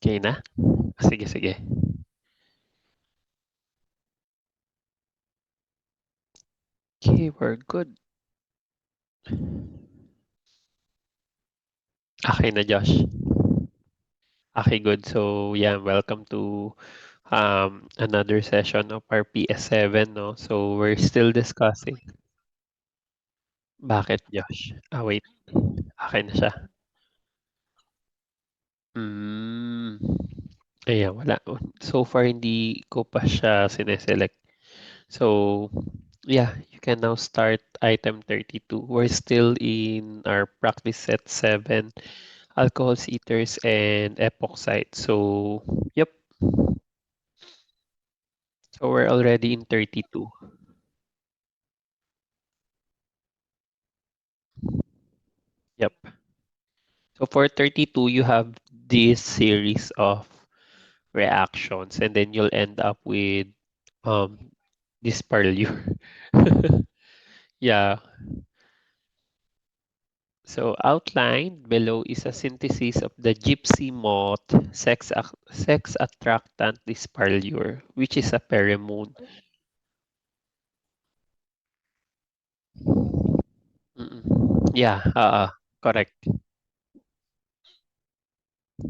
Okay na? Sige, sige. Okay, we're good. Okay na, Josh. Okay, good. So, yeah, welcome to another session of our PS7, no? So, we're still discussing. Bakit, Josh? Ah, wait. Okay na siya. Hmm. Ayan, wala. So far, hindi ko pa siya sineselect. So, yeah, you can now start item 32. We're still in our practice set 7, alcohol ethers and epoxide. So, yep. So we're already in 32. Yep. So for 32, you have this series of reactions, and then you'll end up with um this parlure. Yeah. So outlined below is a synthesis of the gypsy moth sex attractant disparlure, which is a pheromone. Mm-mm. Yeah, correct.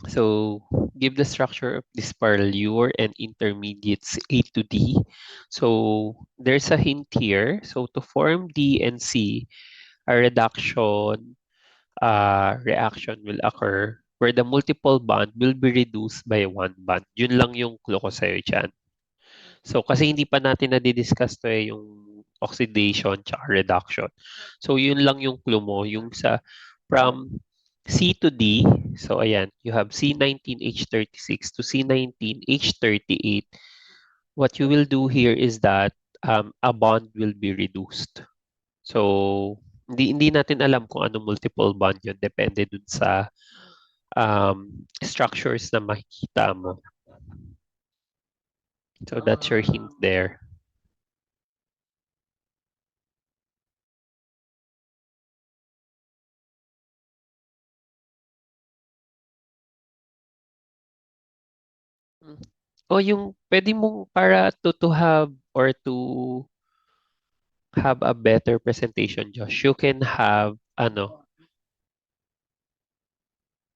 So give the structure of this parlure and intermediates A to D. So there's a hint here. So to form D and C, a reaction will occur where the multiple bond will be reduced by one bond. Yun lang yung clue ko sa'yo dyan. So kasi hindi pa natin na-discuss to yung oxidation tsaka reduction. So yun lang yung clue mo, yung sa from C to D. So ayan, you have C19H36 to C19H38. What you will do here is that a bond will be reduced. So hindi natin alam kung ano multiple bond yun. Depende dun sa structures na makikita mo. So that's your hint there. Mm. O yung pwede mong para to have or to have a better presentation, Josh, you can have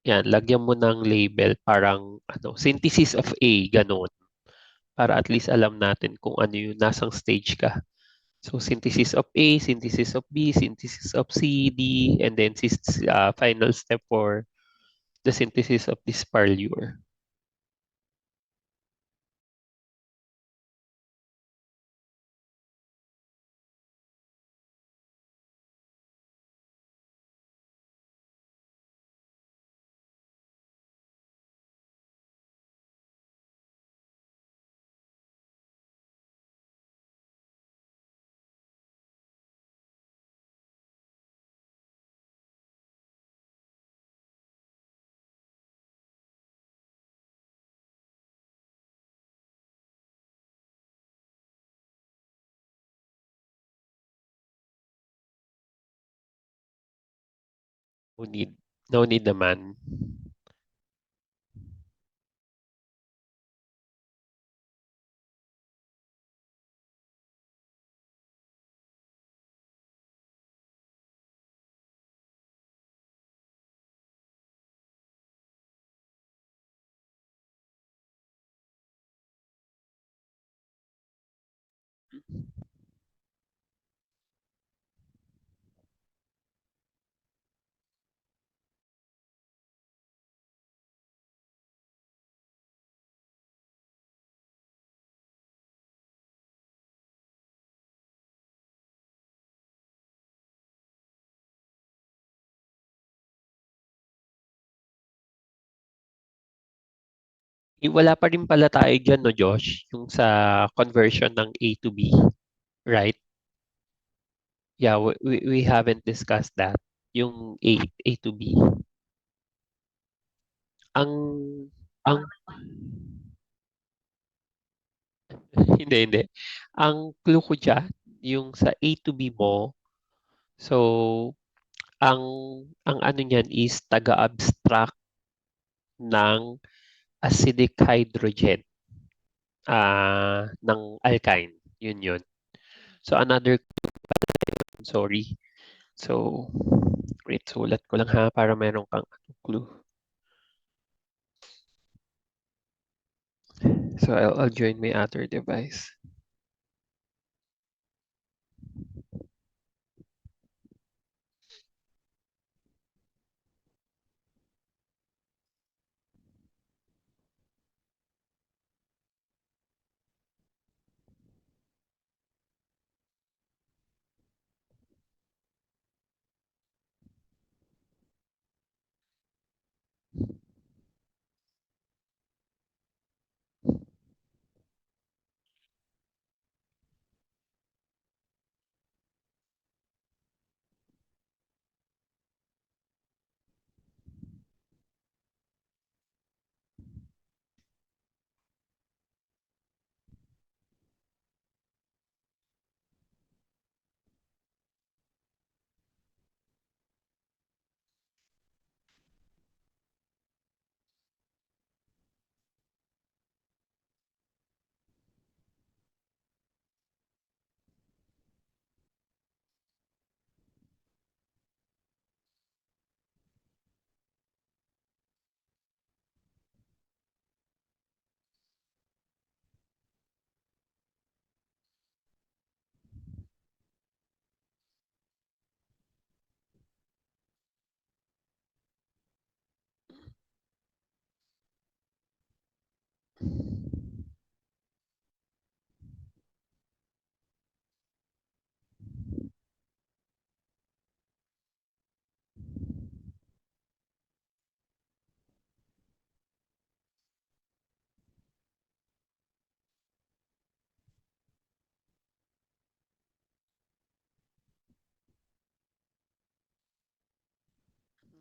yan, lagyan mo ng label parang synthesis of A, ganun. Para at least alam natin kung ano yung nasang stage ka. So synthesis of A, synthesis of B, synthesis of C, D, and then final step for the synthesis of this parlure. No need. No need naman. Wala pa rin pala tayo dyan, no, Josh? Yung sa conversion ng A to B, right? Yeah, we haven't discussed that. Yung A to B. Ang, ang, hindi, hindi. Ang clue ko dyan, yung sa A to B mo, so, ang, ang ano niyan is taga-abstract ng acidic hydrogen ng alkyne. Yun yun. So another, sorry. So, wait, sulat ko lang ha para meron kang clue. So I'll join my other device.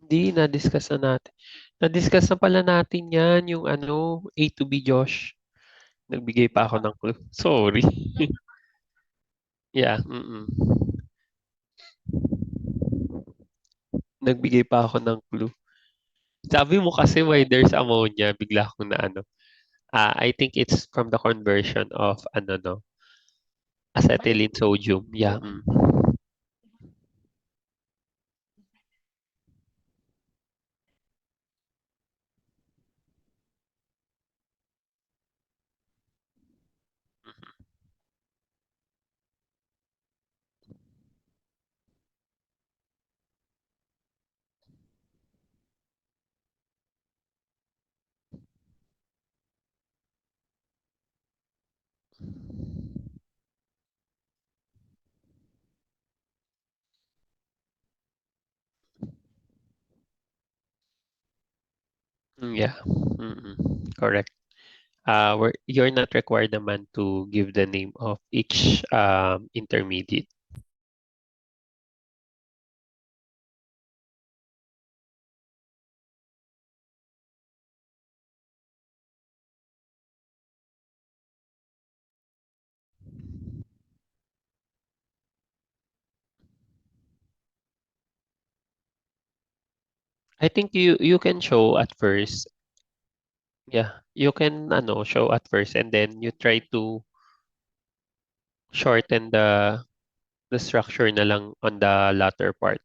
Hindi, na-discuss na natin. Na-discuss na pala natin yan, yung ano, A to B, Josh. Nagbigay pa ako ng clue. Sorry. Yeah, nagbigay pa ako ng clue. Sabi mo kasi why there's ammonia, bigla akong na ano. I think it's from the conversion of ano no, acetylene sodium. Yeah. Yeah. Correct. You're not required naman to give the name of each intermediate. I think you can show at first. Yeah, you can ano show at first and then you try to shorten the structure na lang on the latter part.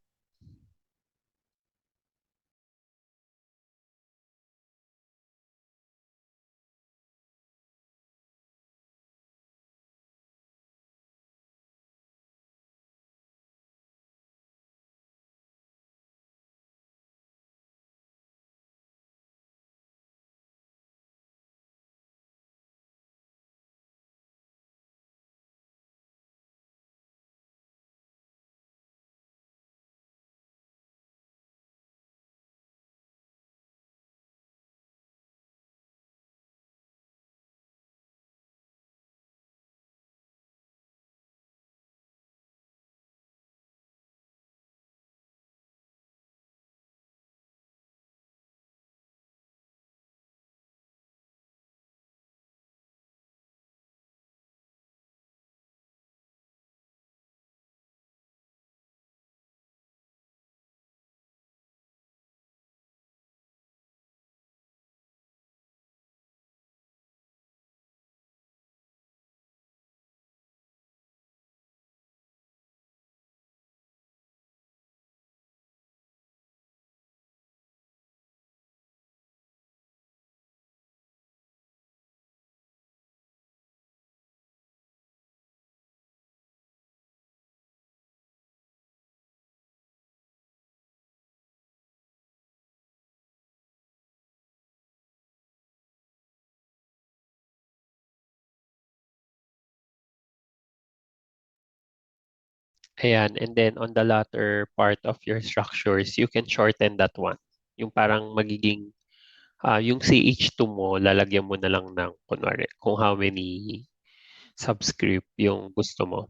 Ayan, and then on the latter part of your structures, you can shorten that one. Yung parang magiging, yung CH2 mo, lalagyan mo na lang ng, kunwari, kung how many subscript yung gusto mo.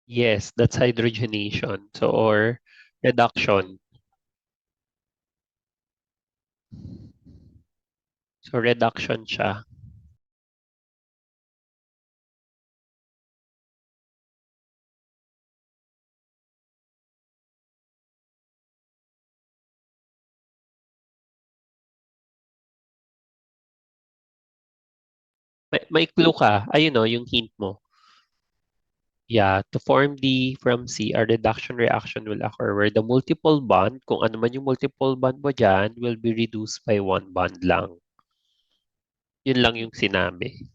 Yes, that's hydrogenation. So, or reduction. So, reduction siya. May clue ka. Ayun o, yung hint mo. Yeah, to form D from C, a reduction reaction will occur where the multiple bond, kung ano man yung multiple bond mo dyan, will be reduced by one bond lang. Yun lang yung sinabi.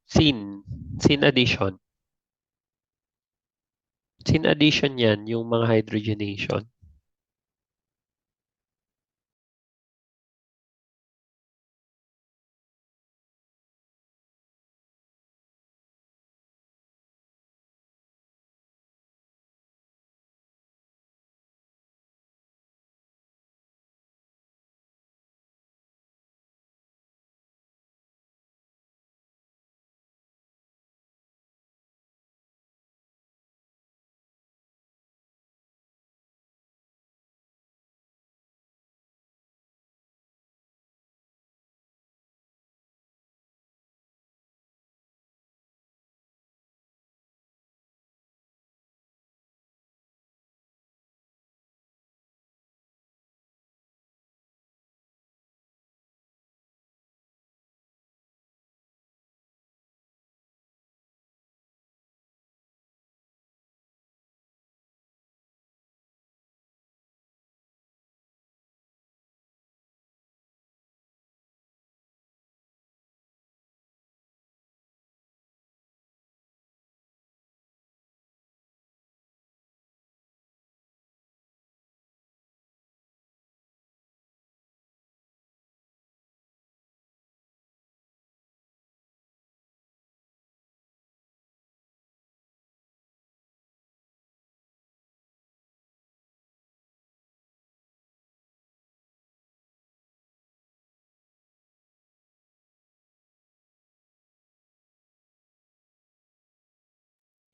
Sin. Sin addition. Sin addition yan, yung mga hydrogenation.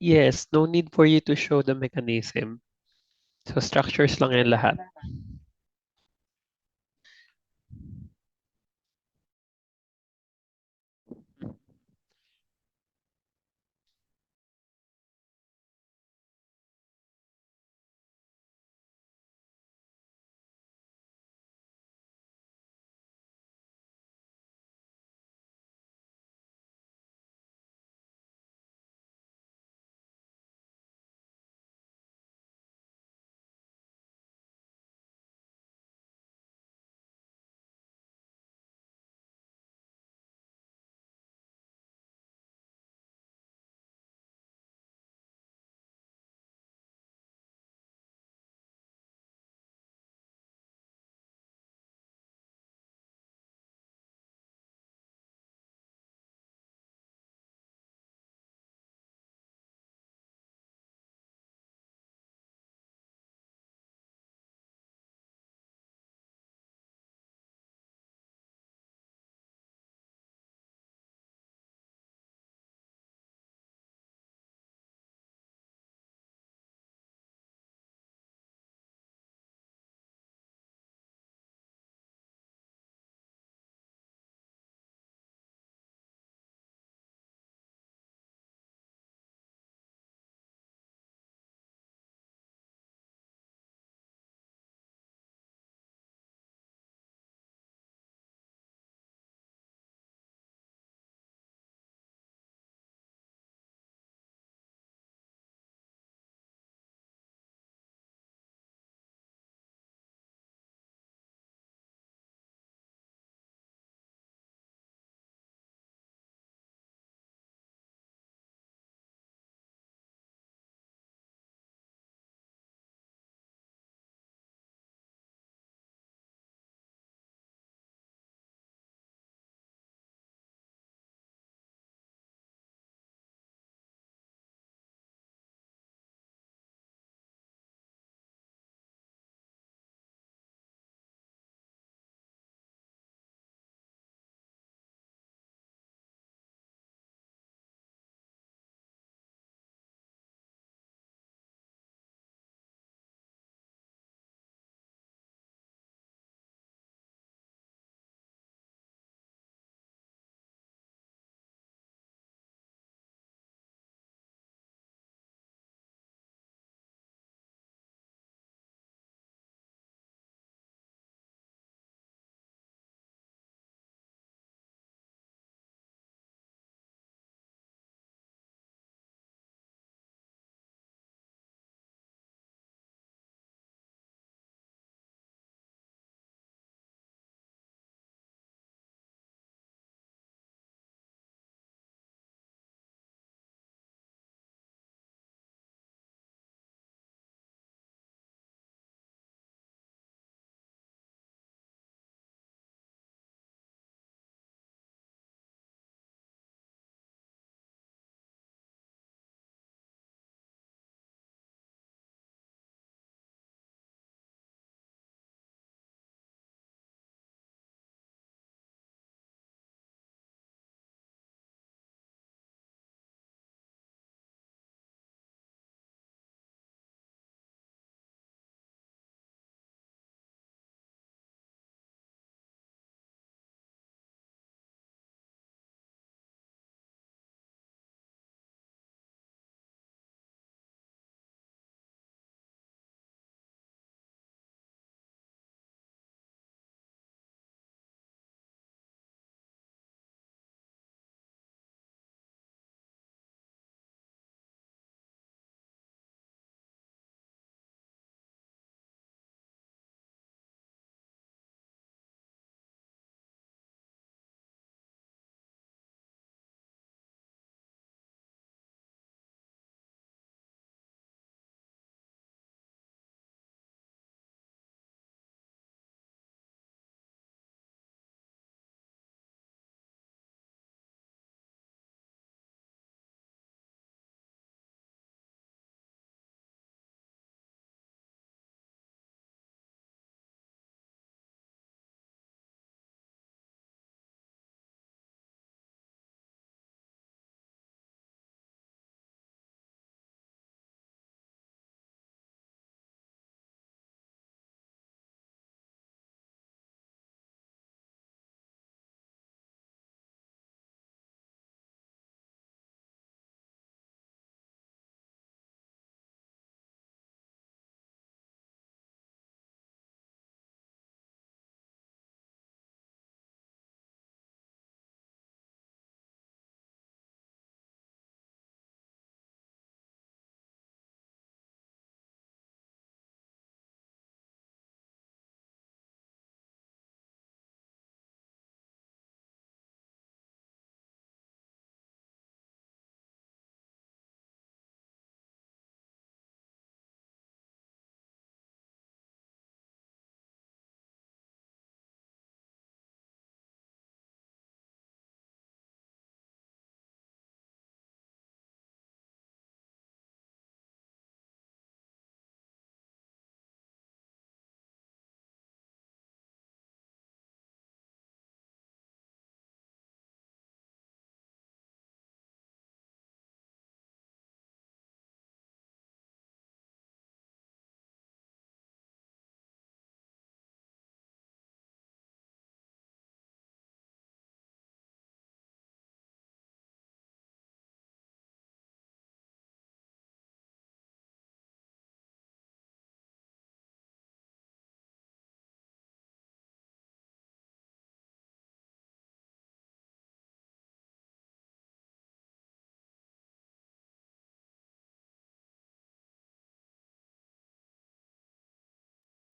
Yes, no need for you to show the mechanism. So, structures lang yan lahat.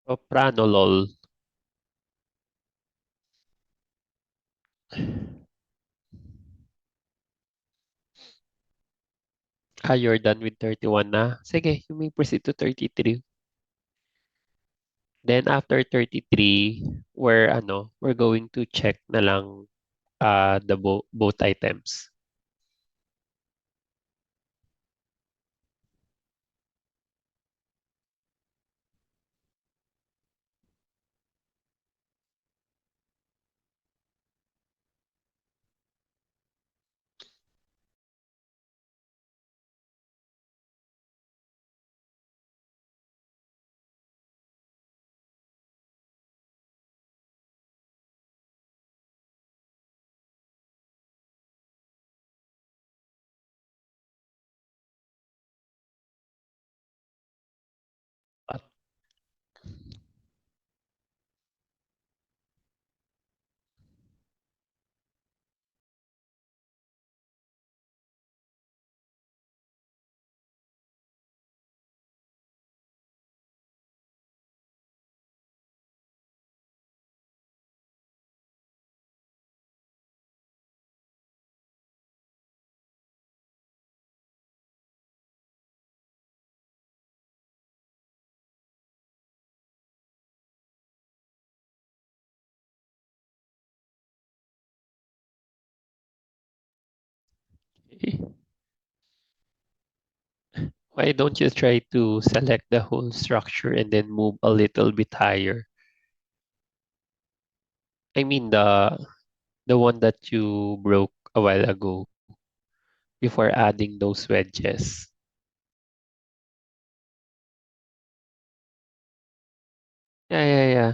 Propranolol. You're done with 31 na. Sige, you may proceed to 33. Then after 33, we're going to check na lang the both items. But, why don't you try to select the whole structure and then move a little bit higher? I mean the one that you broke a while ago before adding those wedges. Yeah, yeah, yeah.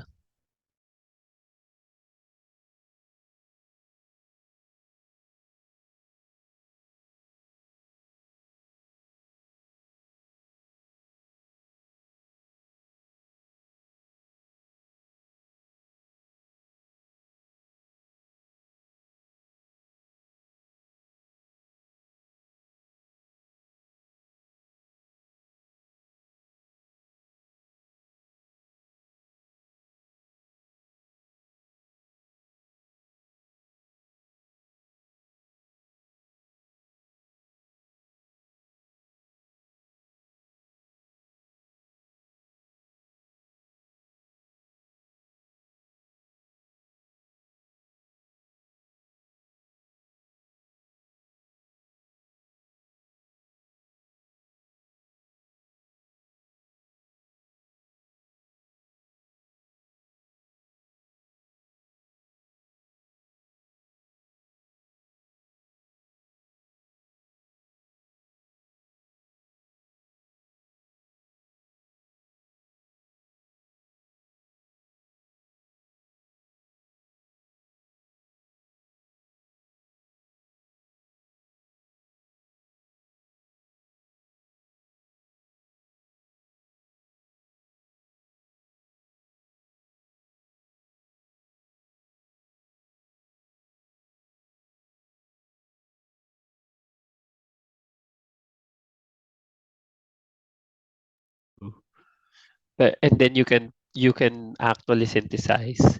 And then you can actually synthesize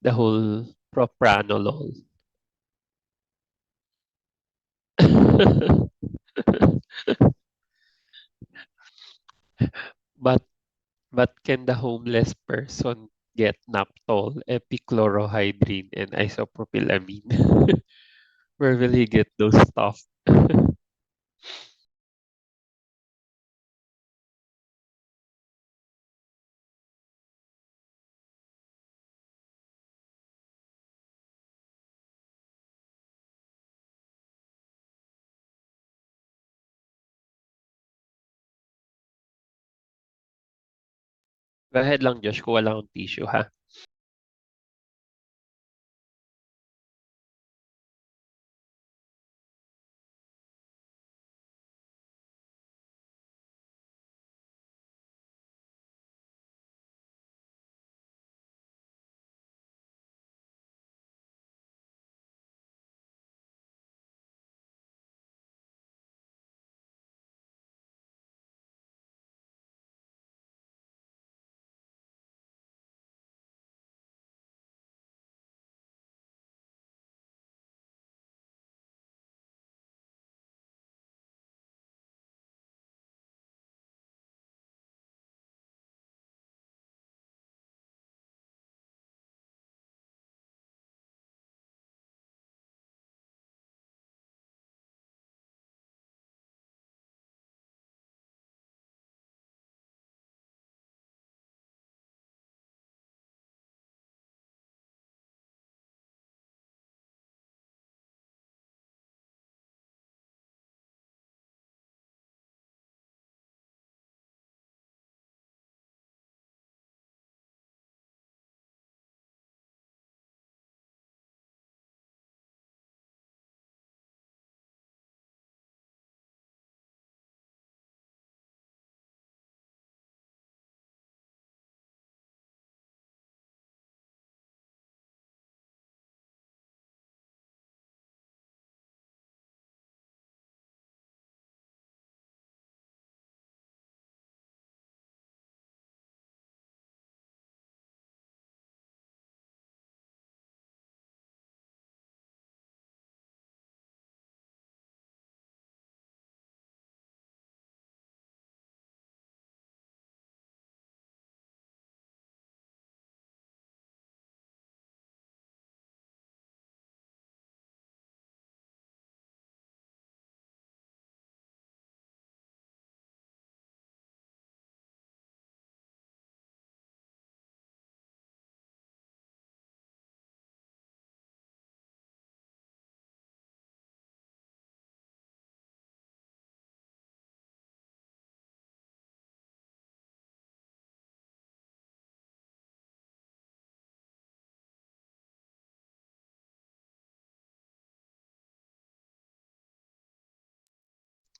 the whole propranolol. but but can the homeless person get naptol, epichlorohydrin, and isopropylamine? Where will he get those stuff? Go ahead lang, Josh, kuha lang ang tissue, ha?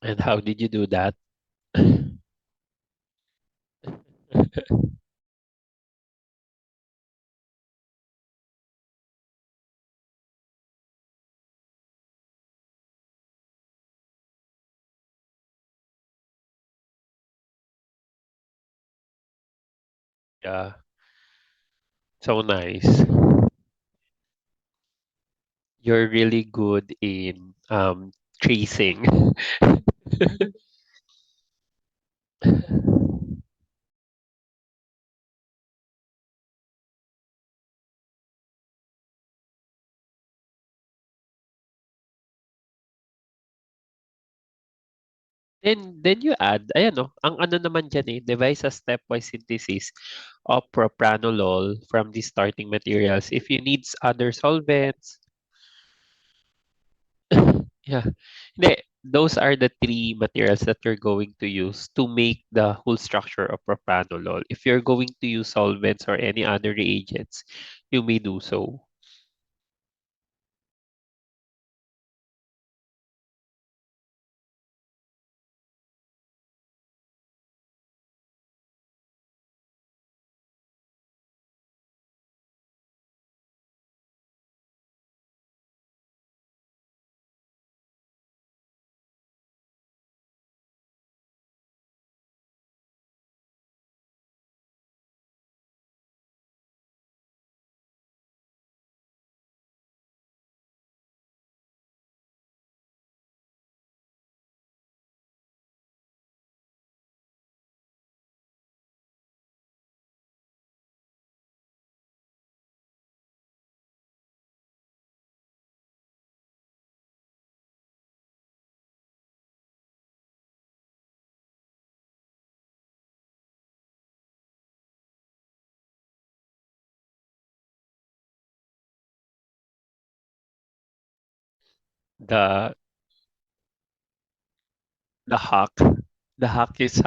And how did you do that? Yeah, so nice. You're really good in tracing. Then you add, ayan no, ang ano naman dyan devise a stepwise synthesis of propranolol from the starting materials. If you needs other solvents, yeah. Hindi, those are the three materials that you're going to use to make the whole structure of propranolol. If you're going to use solvents or any other reagents, you may do so. The the hack, the hack is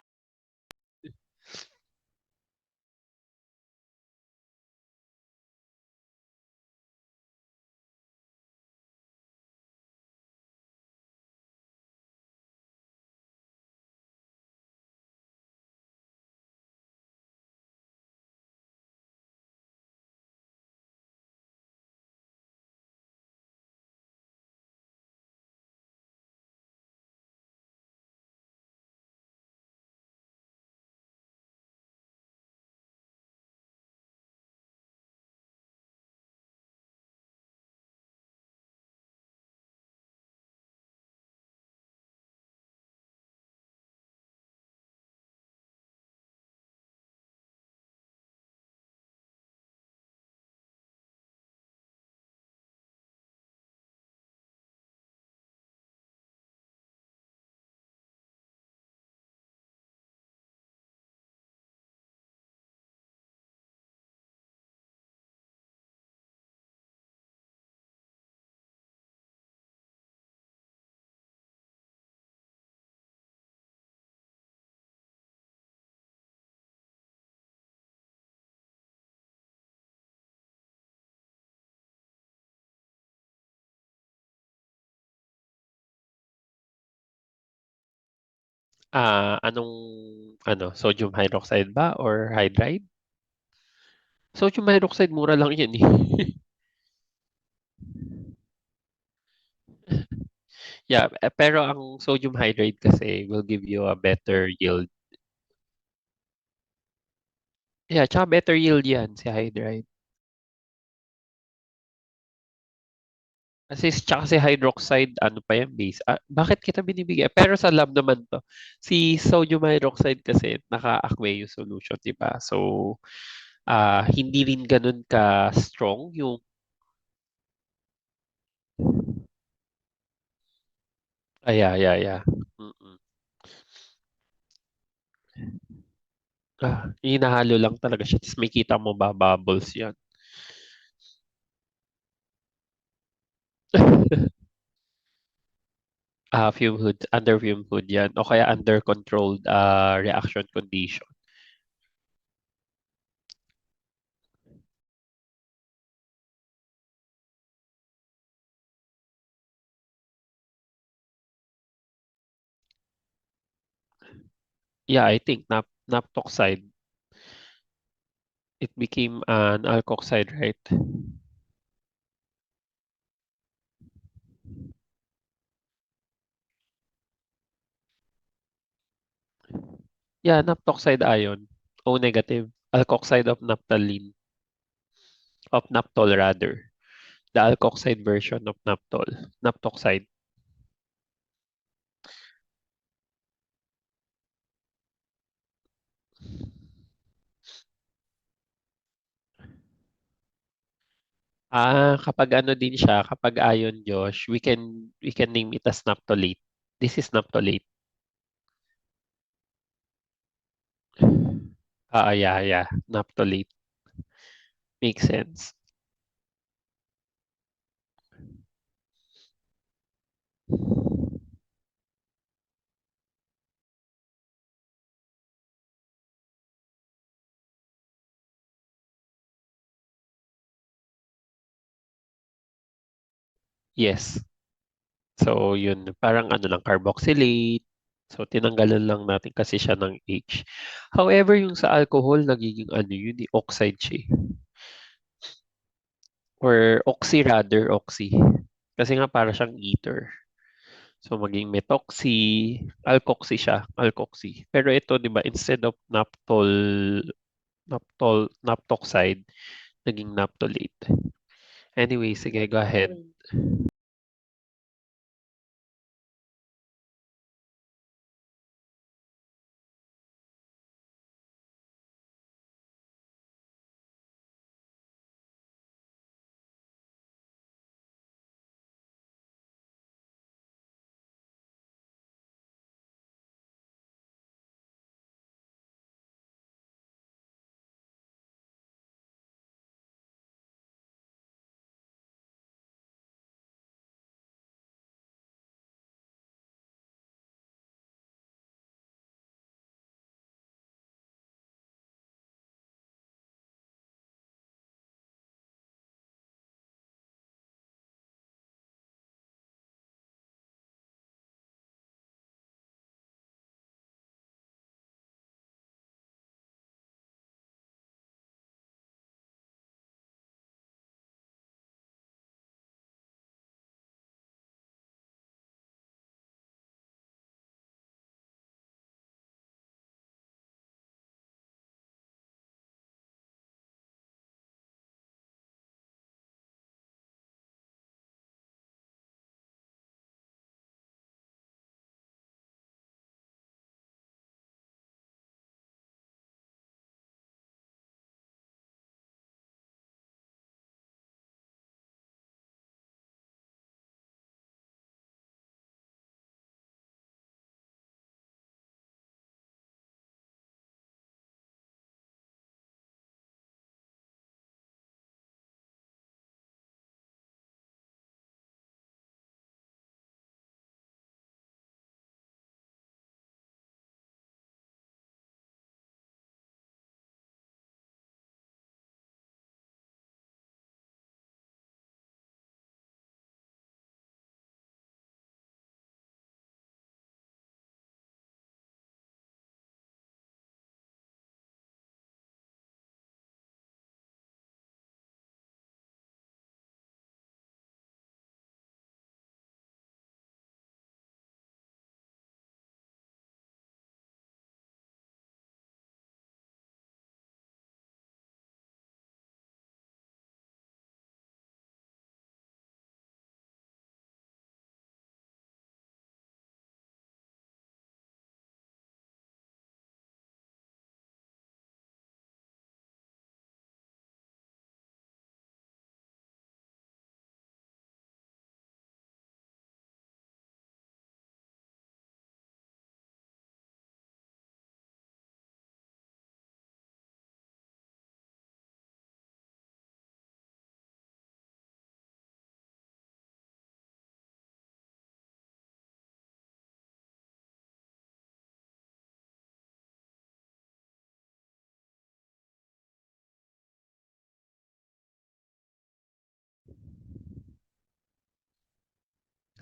anong sodium hydroxide ba or hydride? Sodium hydroxide mura lang 'yan, eh. Yeah, pero ang sodium hydride kasi will give you a better yield. Yeah, tsaka better yield 'yan si hydride. Kasi tsaka si hydroxide ano pa 'yan base. Bakit kita binibigyan? Pero sa lab naman 'to. Si sodium hydroxide kasi naka-aqueous solution, 'di ba? So, hindi rin gano'n ka-strong yung yeah, yeah, yeah. Mm. Hinahalo lang talaga siya ta's makikita mo ba bubbles 'yan. Fume hood, under fume hood 'yan o kaya under controlled, reaction condition. Yeah, I think naptoxide, it became an alkoxide, right? Yeah, naptoxide ion, O negative, alkoxide of naphthalene, of naphthol rather. The alkoxide version of naphthol, naptoxide. Kapag ano din siya, kapag ion, Josh, we can name it as naphtholate. This is naphtholate. Yeah, yeah, naphtholate. Makes sense. Yes. So, yun, parang ano lang, carboxylate. So, tinanggalan lang natin kasi siya ng H. However, yung sa alcohol, nagiging ano yun, oxide siya, eh. Or oxy rather, oxy. Kasi nga para siyang ether. So, maging methoxy, alkoxy siya, alkoxy. Pero ito, di ba, instead of naptoxide, naging naphtholate. Anyway, sige, go ahead.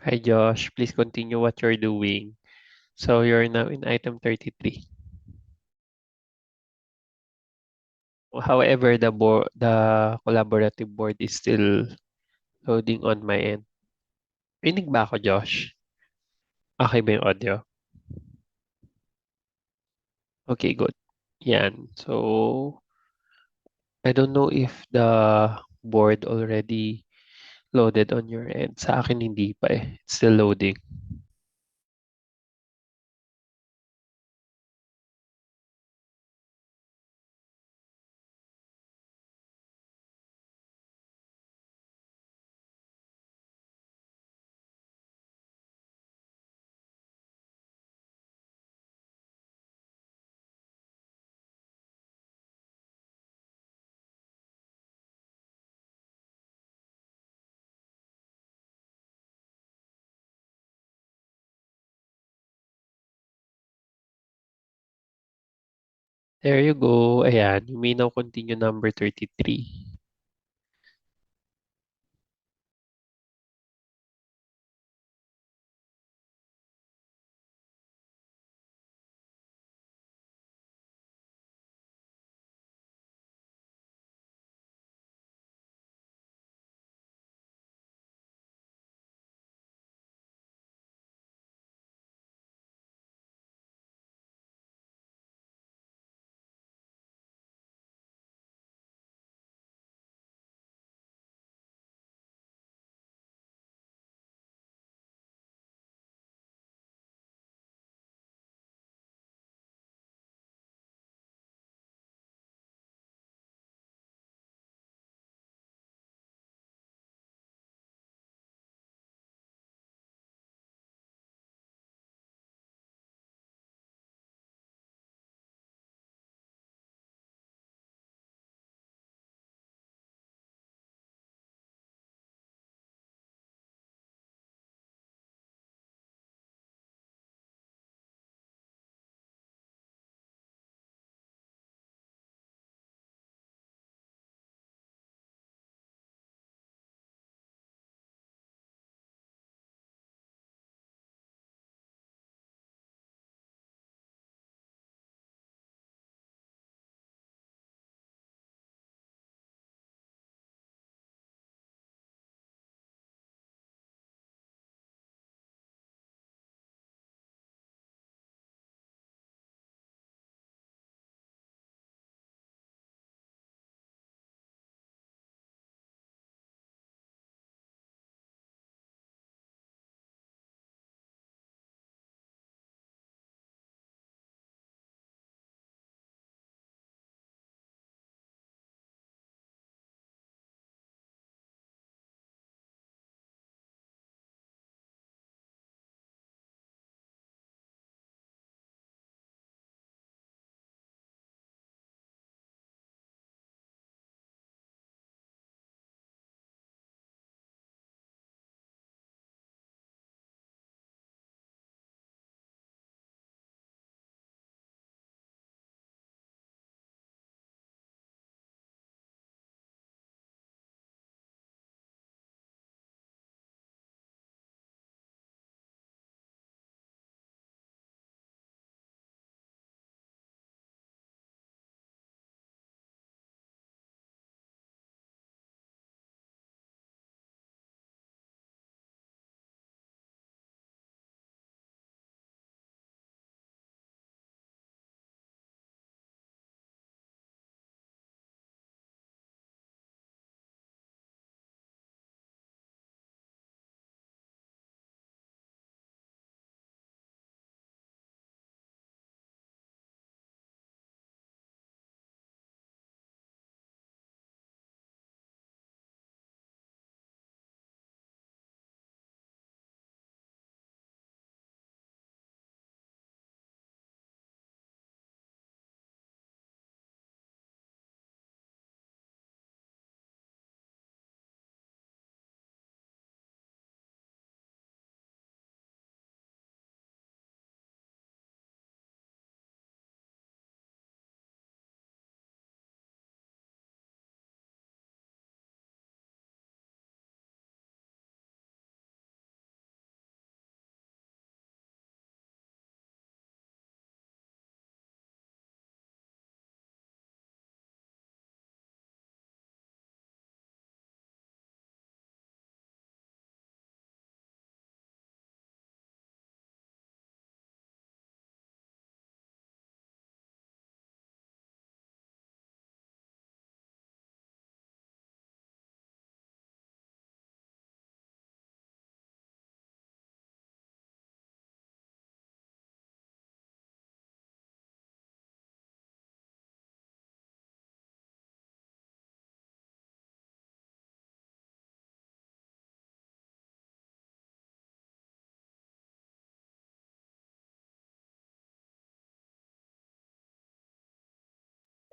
Hi, Josh. Please continue what you're doing. So, you're now in item 33. However, the collaborative board is still loading on my end. Rinig ba ako, Josh? Okay ba yung audio? Okay, good. Yan. So, I don't know if the board already loaded on your end. Sa akin, hindi pa eh. It's still loading. There you go. Ayan. You may now continue number 33.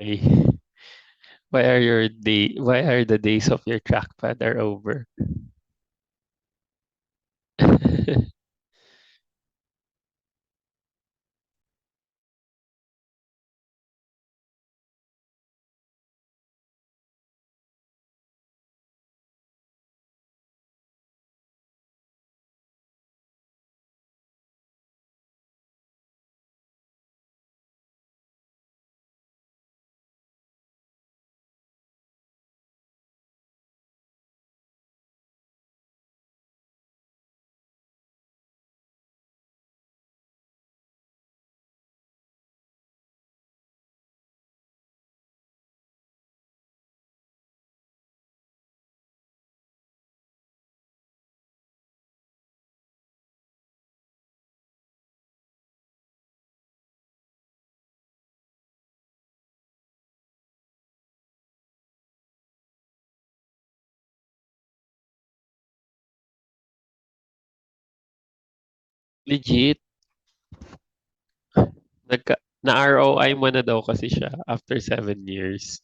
Ay, why are the days of your trackpad are over? Legit, na-ROI mo na daw kasi siya after 7 years.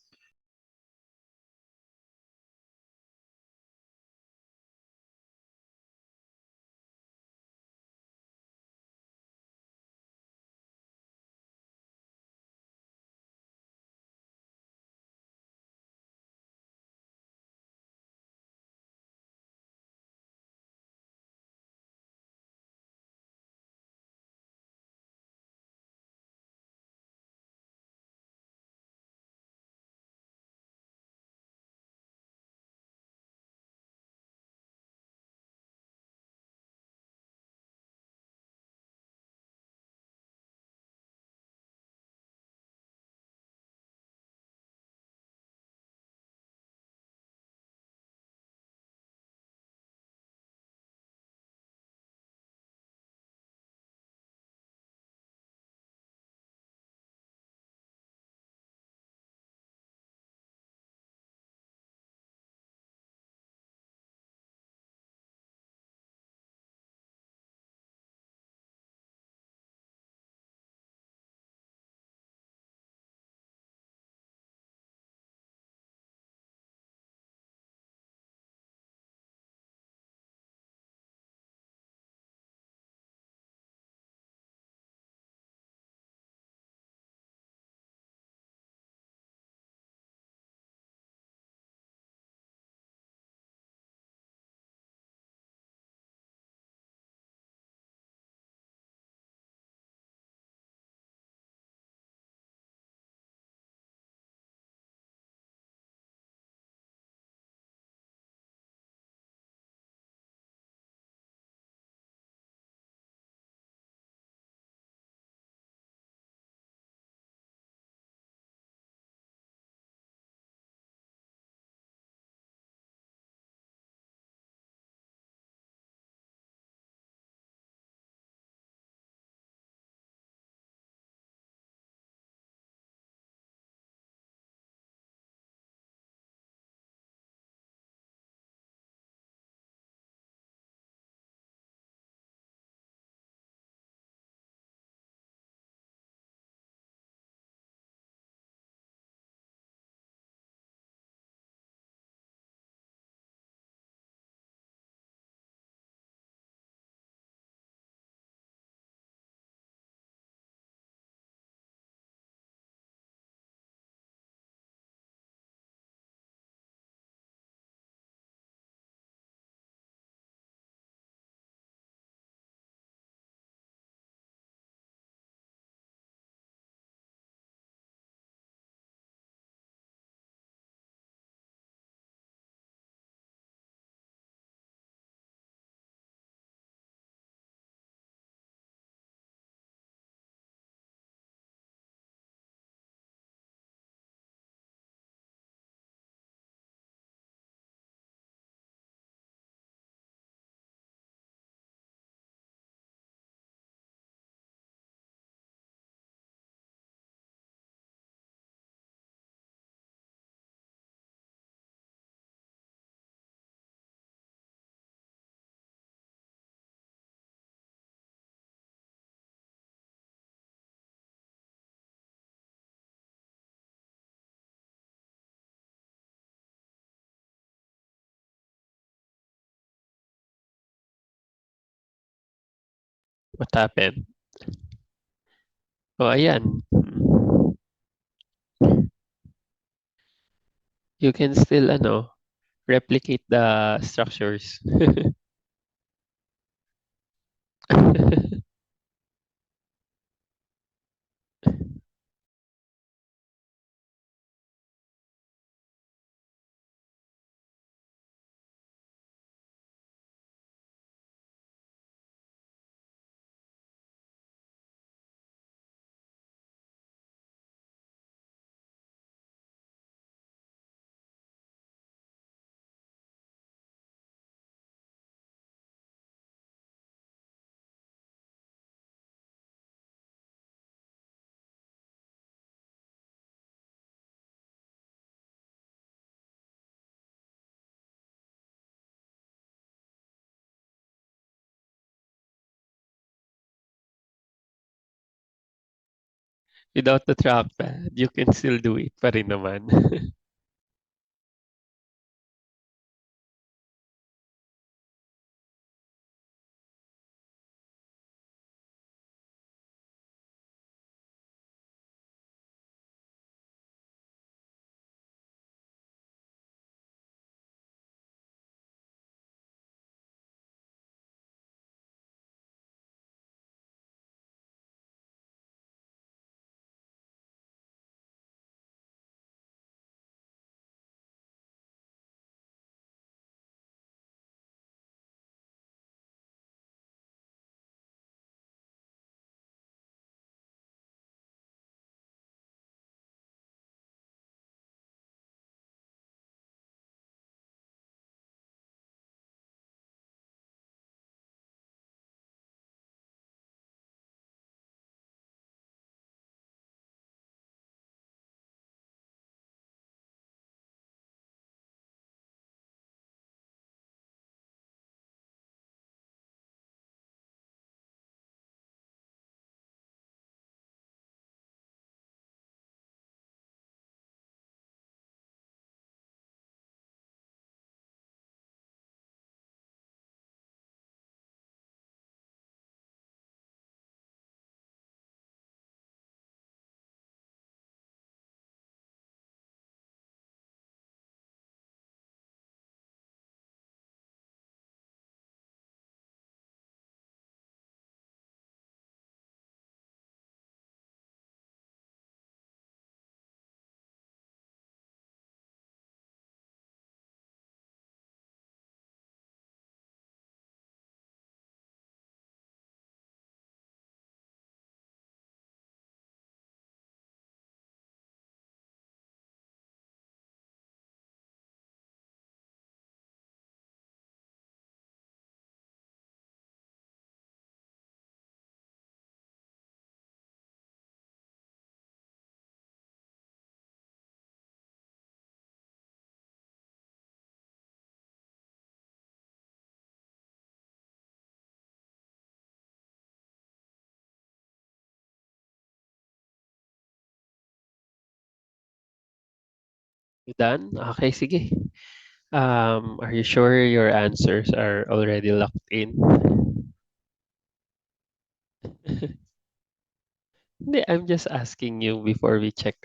What happened? Oh, ayan. You can still, replicate the structures. Without the trackpad, you can still do it pa rin naman. Done? Okay, sige. Are you sure your answers are already locked in? Hindi, I'm just asking you before we check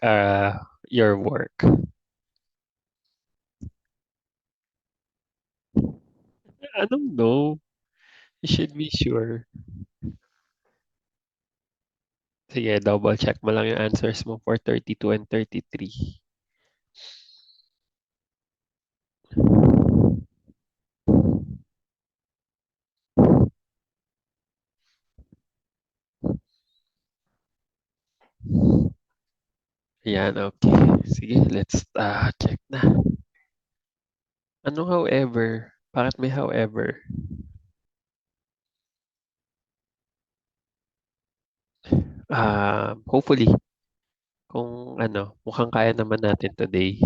your work. I don't know. You should be sure. Sige, double check mo lang yung answers mo for 32 and 33. Ayan, okay. Sige, let's check na. Anong however? Bakit may however? Hopefully, kung mukhang kaya naman natin today.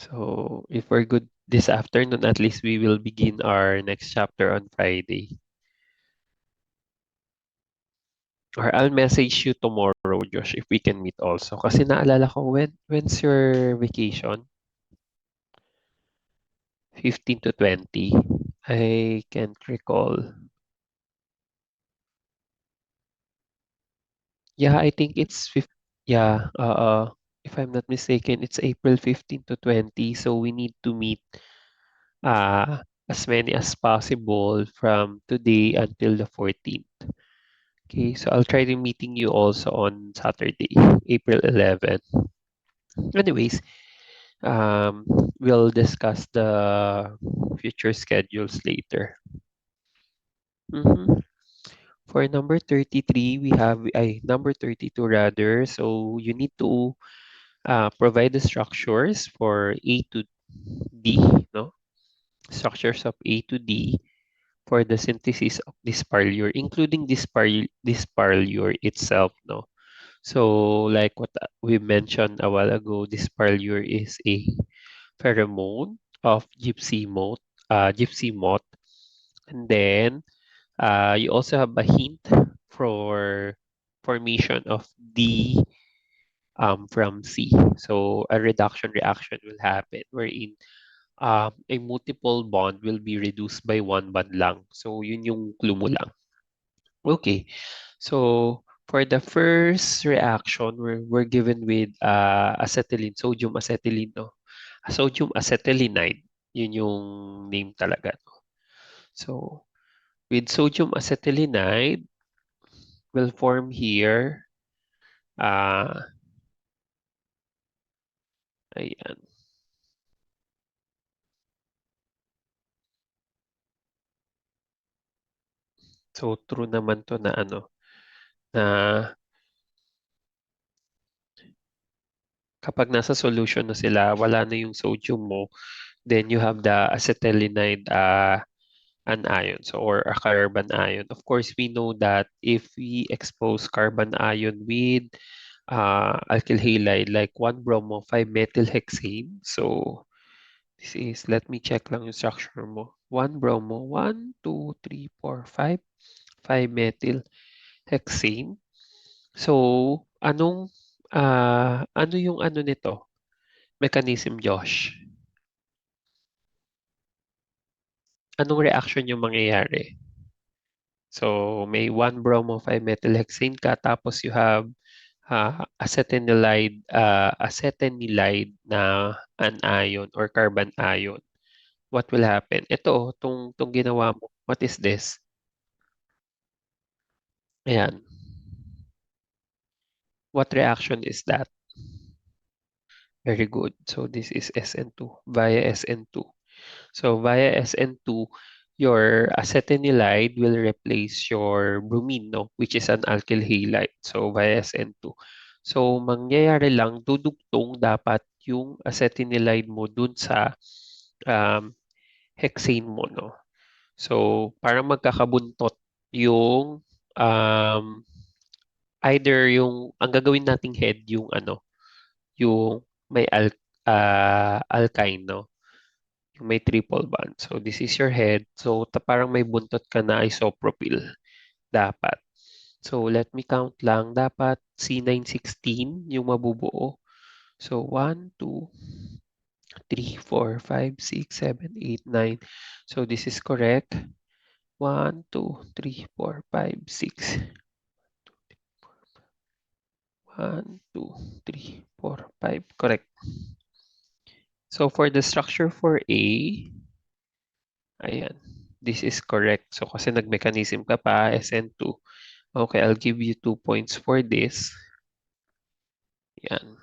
So, if we're good this afternoon, at least we will begin our next chapter on Friday. Or I'll message you tomorrow, Josh, if we can meet also. Kasi naalala ko, when's your vacation? 15 to 20? I can't recall. Yeah, I think yeah, if I'm not mistaken, it's April 15 to 20. So we need to meet as many as possible from today until the 14th. Okay, so I'll try to meeting you also on Saturday, April 11th. Anyways, um, we'll discuss the future schedules later. Mhm. For number 33, we have number 32 rather. So you need to provide the structures for A to D, no? Structures of A to D for the synthesis of dysparlure, including dysparlure itself, no? So like what we mentioned a while ago, dysparlure is a pheromone of gypsy moth, and then you also have a hint for formation of D from C. So a reduction reaction will happen wherein a multiple bond will be reduced by one bond lang. So yun yung clue mo lang. Okay. So for the first reaction, we're given with acetylene, sodium acetylene, no? Sodium acetylenide. Yun yung name talaga. No? So with sodium acetylenide, will form here. Uh, Ayan. So true naman to na ano, na kapag nasa solution na sila, wala na yung sodium mo, then you have the acetylenide anion, so or a carbon ion. Of course, we know that if we expose carbon ion with alkyl halide like 1-bromo 5-methylhexane, so this is, let me check lang yung structure mo. 1-bromo, 1, 2, 3, 4, 5, 5-methylhexane. So, ano yung ano nito? Mechanism, Josh? Anong reaction yung mangyayari? So, may 1-bromo 5-methylhexane ka, tapos you have acetanilide na anion or carbon ion. What will happen? Ito, tong ginawa mo. What is this? Ayan. What reaction is that? Very good. So, this is SN2, via SN2. So via SN2, your acetanilide will replace your bromine, no? Which is an alkyl halide. So via SN2. So mangyayari lang, dudugtong dapat yung acetanilide mo dun sa um, hexane mo, no? So parang magkakabuntot yung um, either yung, ang gagawin nating head yung ano, yung may alkyne, no? Yung may triple bond. So, this is your head. So, parang may buntot ka na isopropyl. Dapat. So, let me count lang. Dapat C916 yung mabubuo. So, 1, 2, 3, 4, 5, 6, 7, 8, 9. So, this is correct. 1, 2, 3, 4, 5, 6. 1, 2, 3, 4, 5. Correct. So, for the structure for A, ayan. This is correct. So, kasi nag-mechanism ka pa, SN2. Okay, I'll give you 2 points for this. Yan.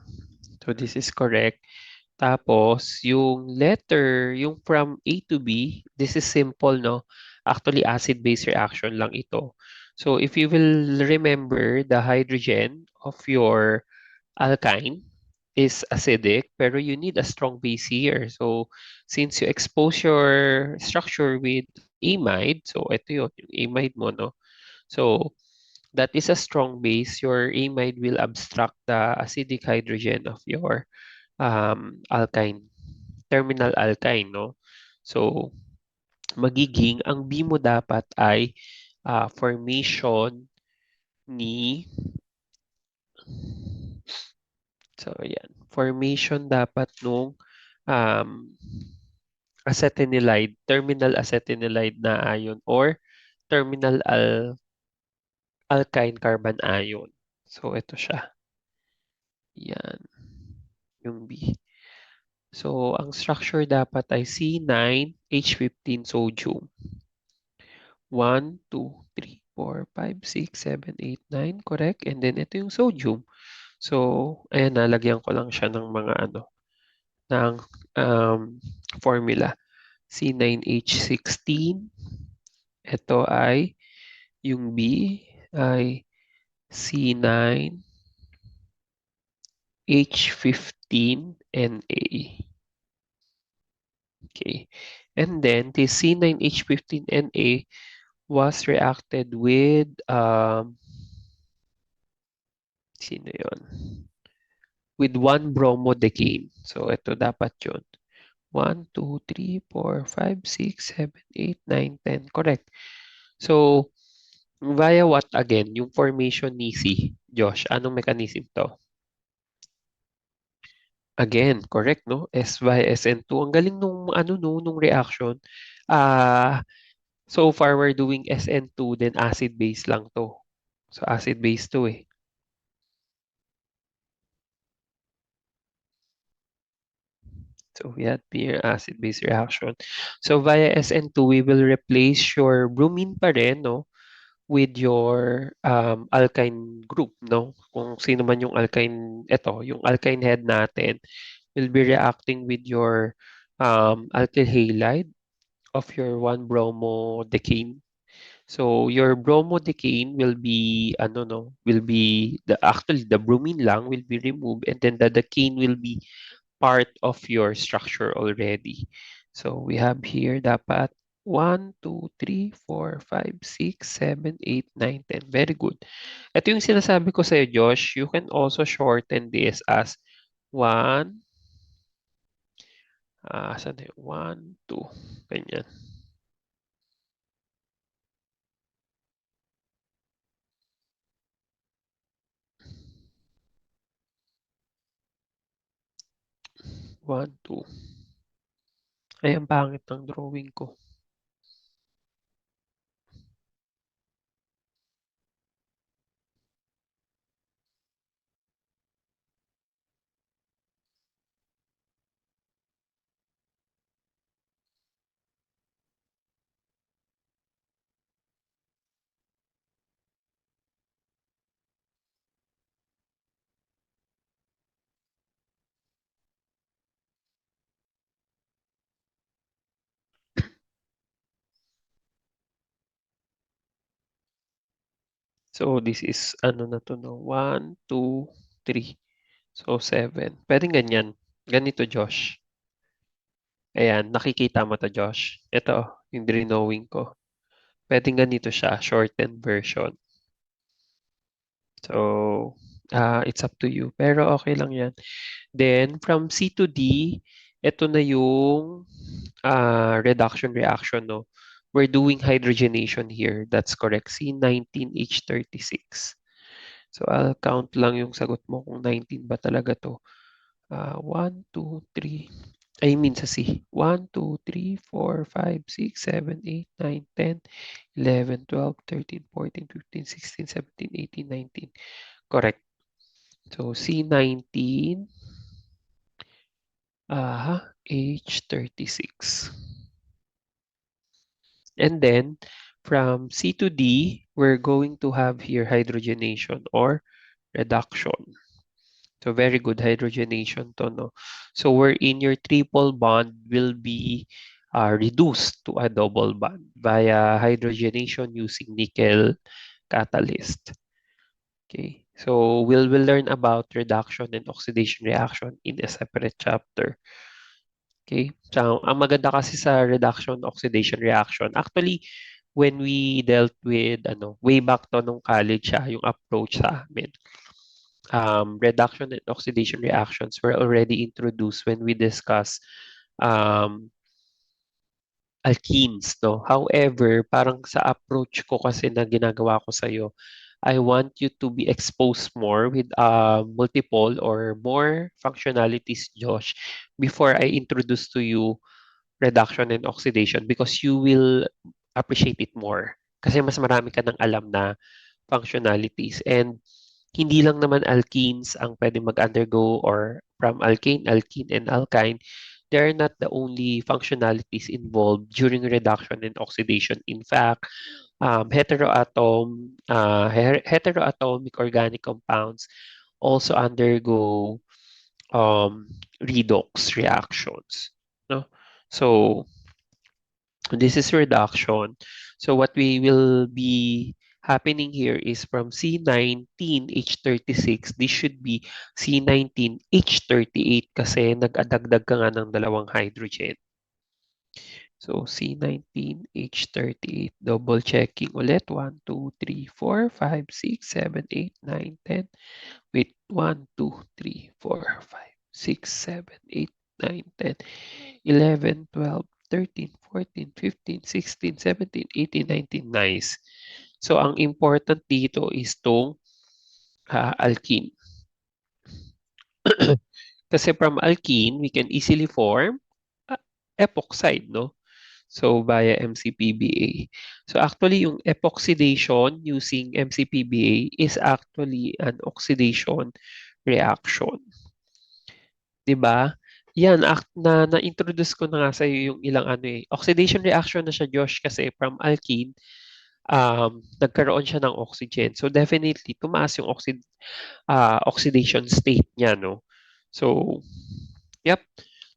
So, this is correct. Tapos, yung letter, yung from A to B, this is simple, no? Actually, acid-base reaction lang ito. So, if you will remember, the hydrogen of your alkyne is acidic, pero you need a strong base here. So, since you expose your structure with amide, so ito yun, yung amide mo, no? So, that is a strong base. Your amide will abstract the acidic hydrogen of your alkyne, terminal alkyne, no? So, magiging, ang B mo dapat ay formation ni, so, ayan, formation dapat nung um, acetanilide, terminal acetanilide na ion or terminal alkyne carbon ion. So, ito siya. Yan, yung B. So, ang structure dapat ay C9H15 sodium. 1, 2, 3, 4, 5, 6, 7, 8, 9. Correct? And then, ito yung sodium. So, ayan, nalagyan ko lang siya ng mga ng formula. C9H16. Ito ay, yung B ay C9H15Na. Okay. And then, the C9H15Na was reacted with, sino yon? With 1 bromodecane. So, ito dapat yun. 1, 2, 3, 4, 5, 6, 7, 8, 9, 10. Correct. So, via what again? Yung formation ni C. Josh, anong mechanism to? Again, correct, no? S via SN2. Ang galing nung, no, nung reaction. Ah, so far, we're doing SN2, then acid-base lang to. So, acid-base to eh. So, we had pure acid-base reaction. So, via SN2, we will replace your bromine pa rin, no? With your alkyne group, no? Kung sino man yung alkyne, ito, yung alkyne head natin will be reacting with your alkyl halide of your 1-bromodecane. So your bromodecane will be will be actually the bromine lang will be removed, and then the decane will be part of your structure already. So we have here dapat 1, 2, 3, 4, 5, 6, 7, 8, 9, 10. Very good. Ito yung sinasabi ko sa'yo, Josh. You can also shorten this as 1, saan na yun? 1, 2, ganyan. 1, 2. Ay, ang pangit ng drawing ko. So, this is, na to, no? 1, 2, 3. So, 7. Pwedeng ganyan. Ganito, Josh. Ayan, nakikita mo to, Josh. Ito, yung drawing ko. Pwedeng ganito siya, shortened version. So, it's up to you. Pero okay lang yan. Then, from C to D, ito na yung reduction reaction, no? We're doing hydrogenation here. That's correct. C19H36. So, I'll count lang yung sagot mo kung 19 ba talaga to. 1, 2, 3. I mean sa C. 1, 2, 3, 4, 5, 6, 7, 8, 9, 10, 11, 12, 13, 14, 15, 16, 17, 18, 19. Correct. So, C19, H36. And then, from C to D, we're going to have here hydrogenation or reduction. So, very good hydrogenation to, no? So, wherein your triple bond will be reduced to a double bond via hydrogenation using nickel catalyst. Okay. So, we'll learn about reduction and oxidation reaction in a separate chapter. Okay. So, ang maganda kasi sa reduction oxidation reaction, actually, when we dealt with, way back to nung college, yung approach sa amin, reduction and oxidation reactions were already introduced when we discuss um, alkenes, no? However, parang sa approach ko kasi na ginagawa ko sa'yo, I want you to be exposed more with multiple or more functionalities, Josh, before I introduce to you reduction and oxidation because you will appreciate it more. Kasi mas marami ka ng alam na functionalities. And Hindi lang naman alkenes ang pwede mag-undergo or from alkane, alkene, and alkyne. They are not the only functionalities involved during reduction and oxidation. In fact, heteroatomic organic compounds also undergo redox reactions. No? So this is reduction. So what we will be happening here is from C19H36, this should be C19H38 kasi nag-adagdag ka nga ng dalawang hydrogen. So C19H38, double checking ulit. 1, 2, 3, 4, 5, 6, 7, 8, 9, 10. Wait, 1, 2, 3, 4, 5, 6, 7, 8, 9, 10, 11, 12, 13, 14, 15, 16, 17, 18, 19. Nice. So, ang important dito is tong alkene. Kasi from alkene, we can easily form epoxide, no? So, via MCPBA. So, actually, yung epoxidation using MCPBA is actually an oxidation reaction. 'Di ba? Yan, na-introduce ko na nga sa yung ilang ano eh. Oxidation reaction na siya, Josh, kasi from alkene, nagkaroon siya ng oxygen. So, definitely, tumaas yung oxidation state niya, no? So, yep.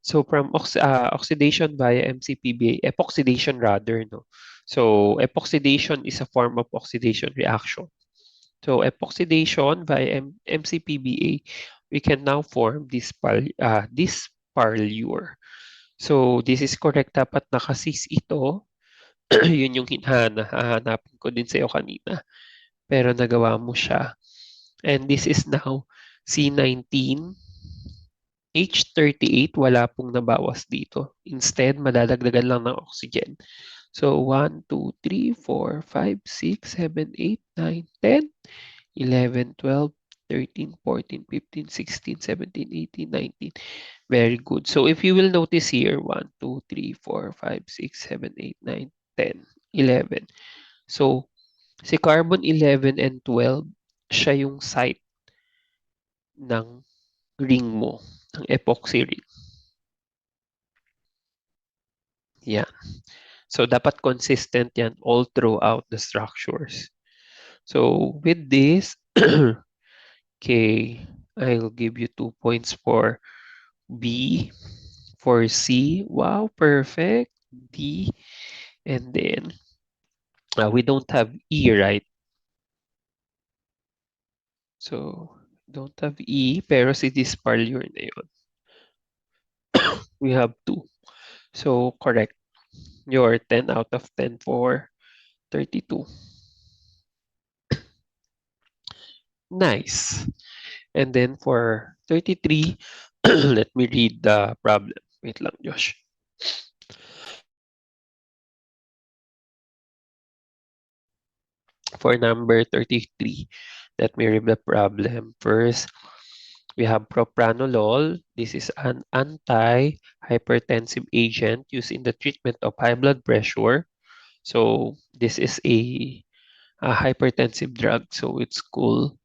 So, from oxidation via MCPBA, epoxidation rather, no? So, epoxidation is a form of oxidation reaction. So, epoxidation via MCPBA, we can now form this parlure. So, this is correct. Dapat nakasis ito. Yun yung hahanapin ko din sa'yo kanina. Pero nagawa mo siya. And this is now C19. H38, wala pong nabawas dito. Instead, madadagdagan lang ng oxygen. So, 1, 2, 3, 4, 5, 6, 7, 8, 9, 10, 11, 12, 13, 14, 15, 16, 17, 18, 19. Very good. So, if you will notice here, 1, 2, 3, 4, 5, 6, 7, 8, 9, 10, 11. So, si carbon 11 and 12, siya yung site ng ring mo, ng epoxy ring. Yan. So, dapat consistent yan all throughout the structures. So, with this, okay, I'll give you 2 points for B. For C, wow, perfect. D, and then we don't have E, right? So, don't have E, pero si disparlure na yun. We have 2. So, correct. You're 10 out of 10 for 32. Nice. And then for 33, let me read the problem. Wait lang, Josh. For number 33, let me read the problem. First, we have propranolol. This is an anti-hypertensive agent used in the treatment of high blood pressure. So this is a hypertensive drug. So it's cool.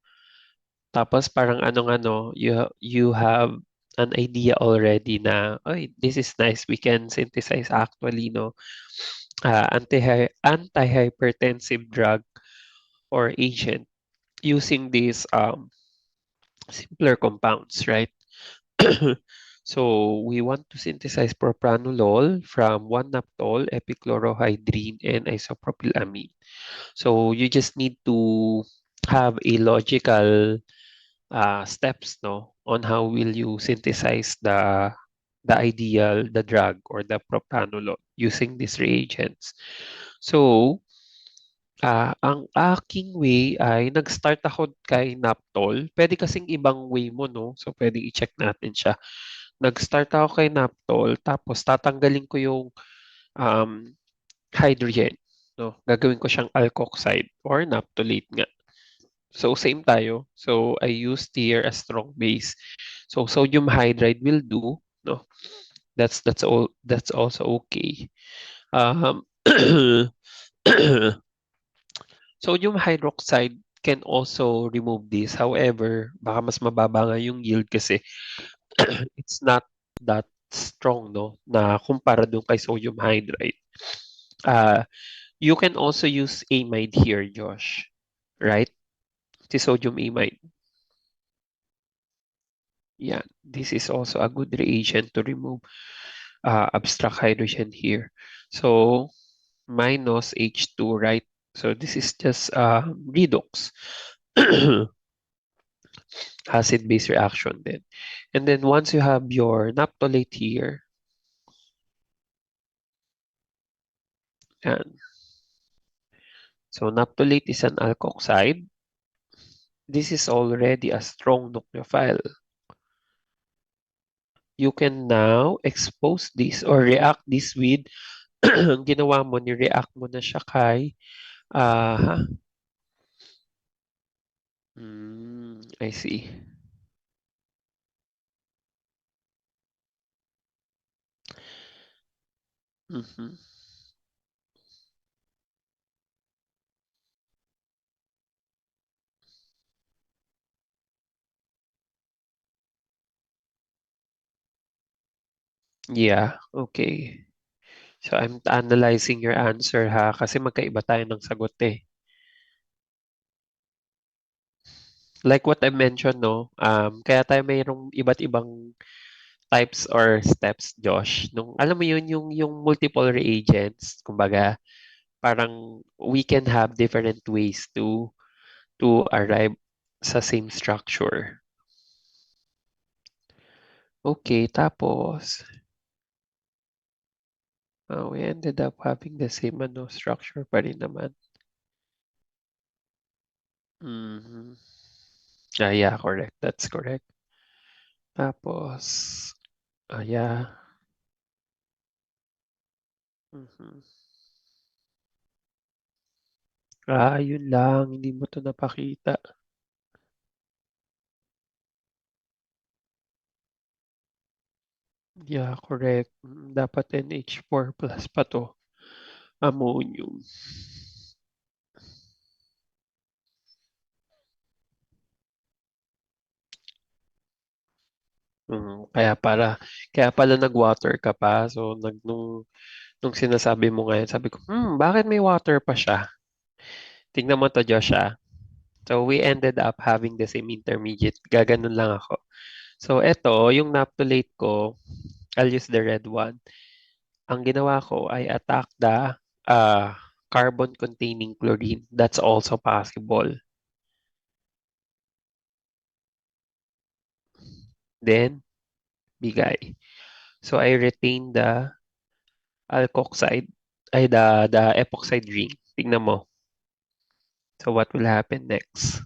Tapos parang anong-ano, you have an idea already na, oh, this is nice. We can synthesize actually, no, anti-hypertensive drug or agent using these simpler compounds, right? So we want to synthesize propranolol from 1-naphtol, epichlorohydrin, and isopropylamine. So you just need to have a logical steps, no, on how will you synthesize the drug or the propranolol using these reagents. So ang aking way ay nag-start ako kay naptol. Puwede kasing ibang way mo 'no, so puwedeng i-check natin siya. Nag-start ako kay naptol tapos tatanggalin ko yung, um, hydrogen 'no, gagawin ko siyang alkoxide or naphthalate nga. So same tayo. So I used here a strong base. So sodium hydride will do 'no, that's also okay. Um, sodium hydroxide can also remove this. However, baka mas mababa nga yung yield kasi it's not that strong, no, na kumpara dun kay sodium hydride. Uh, you can also use amide here, Josh. Right? Si sodium amide. Yeah, this is also a good reagent to remove abstract hydrogen here. So, minus H2, right? So, this is just redox. Acid-base reaction then. And then once you have your naphthalate here, yan. So naphthalate is an alkoxide. This is already a strong nucleophile. You can now expose this or react this with, ang ginawa mo, ni-react mo na siya kay, uh, I see. Mhm. Yeah, okay. So I'm analyzing your answer ha, kasi magkaiba tayo ng sagot eh. Like what I mentioned, no, kaya tayo mayroong iba't ibang types or steps, Josh. Nung, alam mo yun, yung multiple reagents, kumbaga, parang we can have different ways to arrive sa same structure. Okay, tapos, we ended up having the same ano, structure pa rin naman. Mhm. Yeah, correct. That's correct. Tapos, yeah. Mhm. Yun lang. Hindi mo to napakita. Yeah, correct. Dapat NH4 plus pa to. Ammonium. Kaya pala nag-water ka pa. So, nung sinasabi mo ngayon, sabi ko, bakit may water pa siya? Tingnan mo to, Josh, ah. So, we ended up having the same intermediate. Gaganon lang ako. So, eto, yung naphthalate ko, I'll use the red one. Ang ginawa ko ay attack the uh, carbon-containing chlorine. That's also possible. Then, bigay. So, I retain the alkoxide, the epoxide ring. Tingnan mo. So, what will happen next?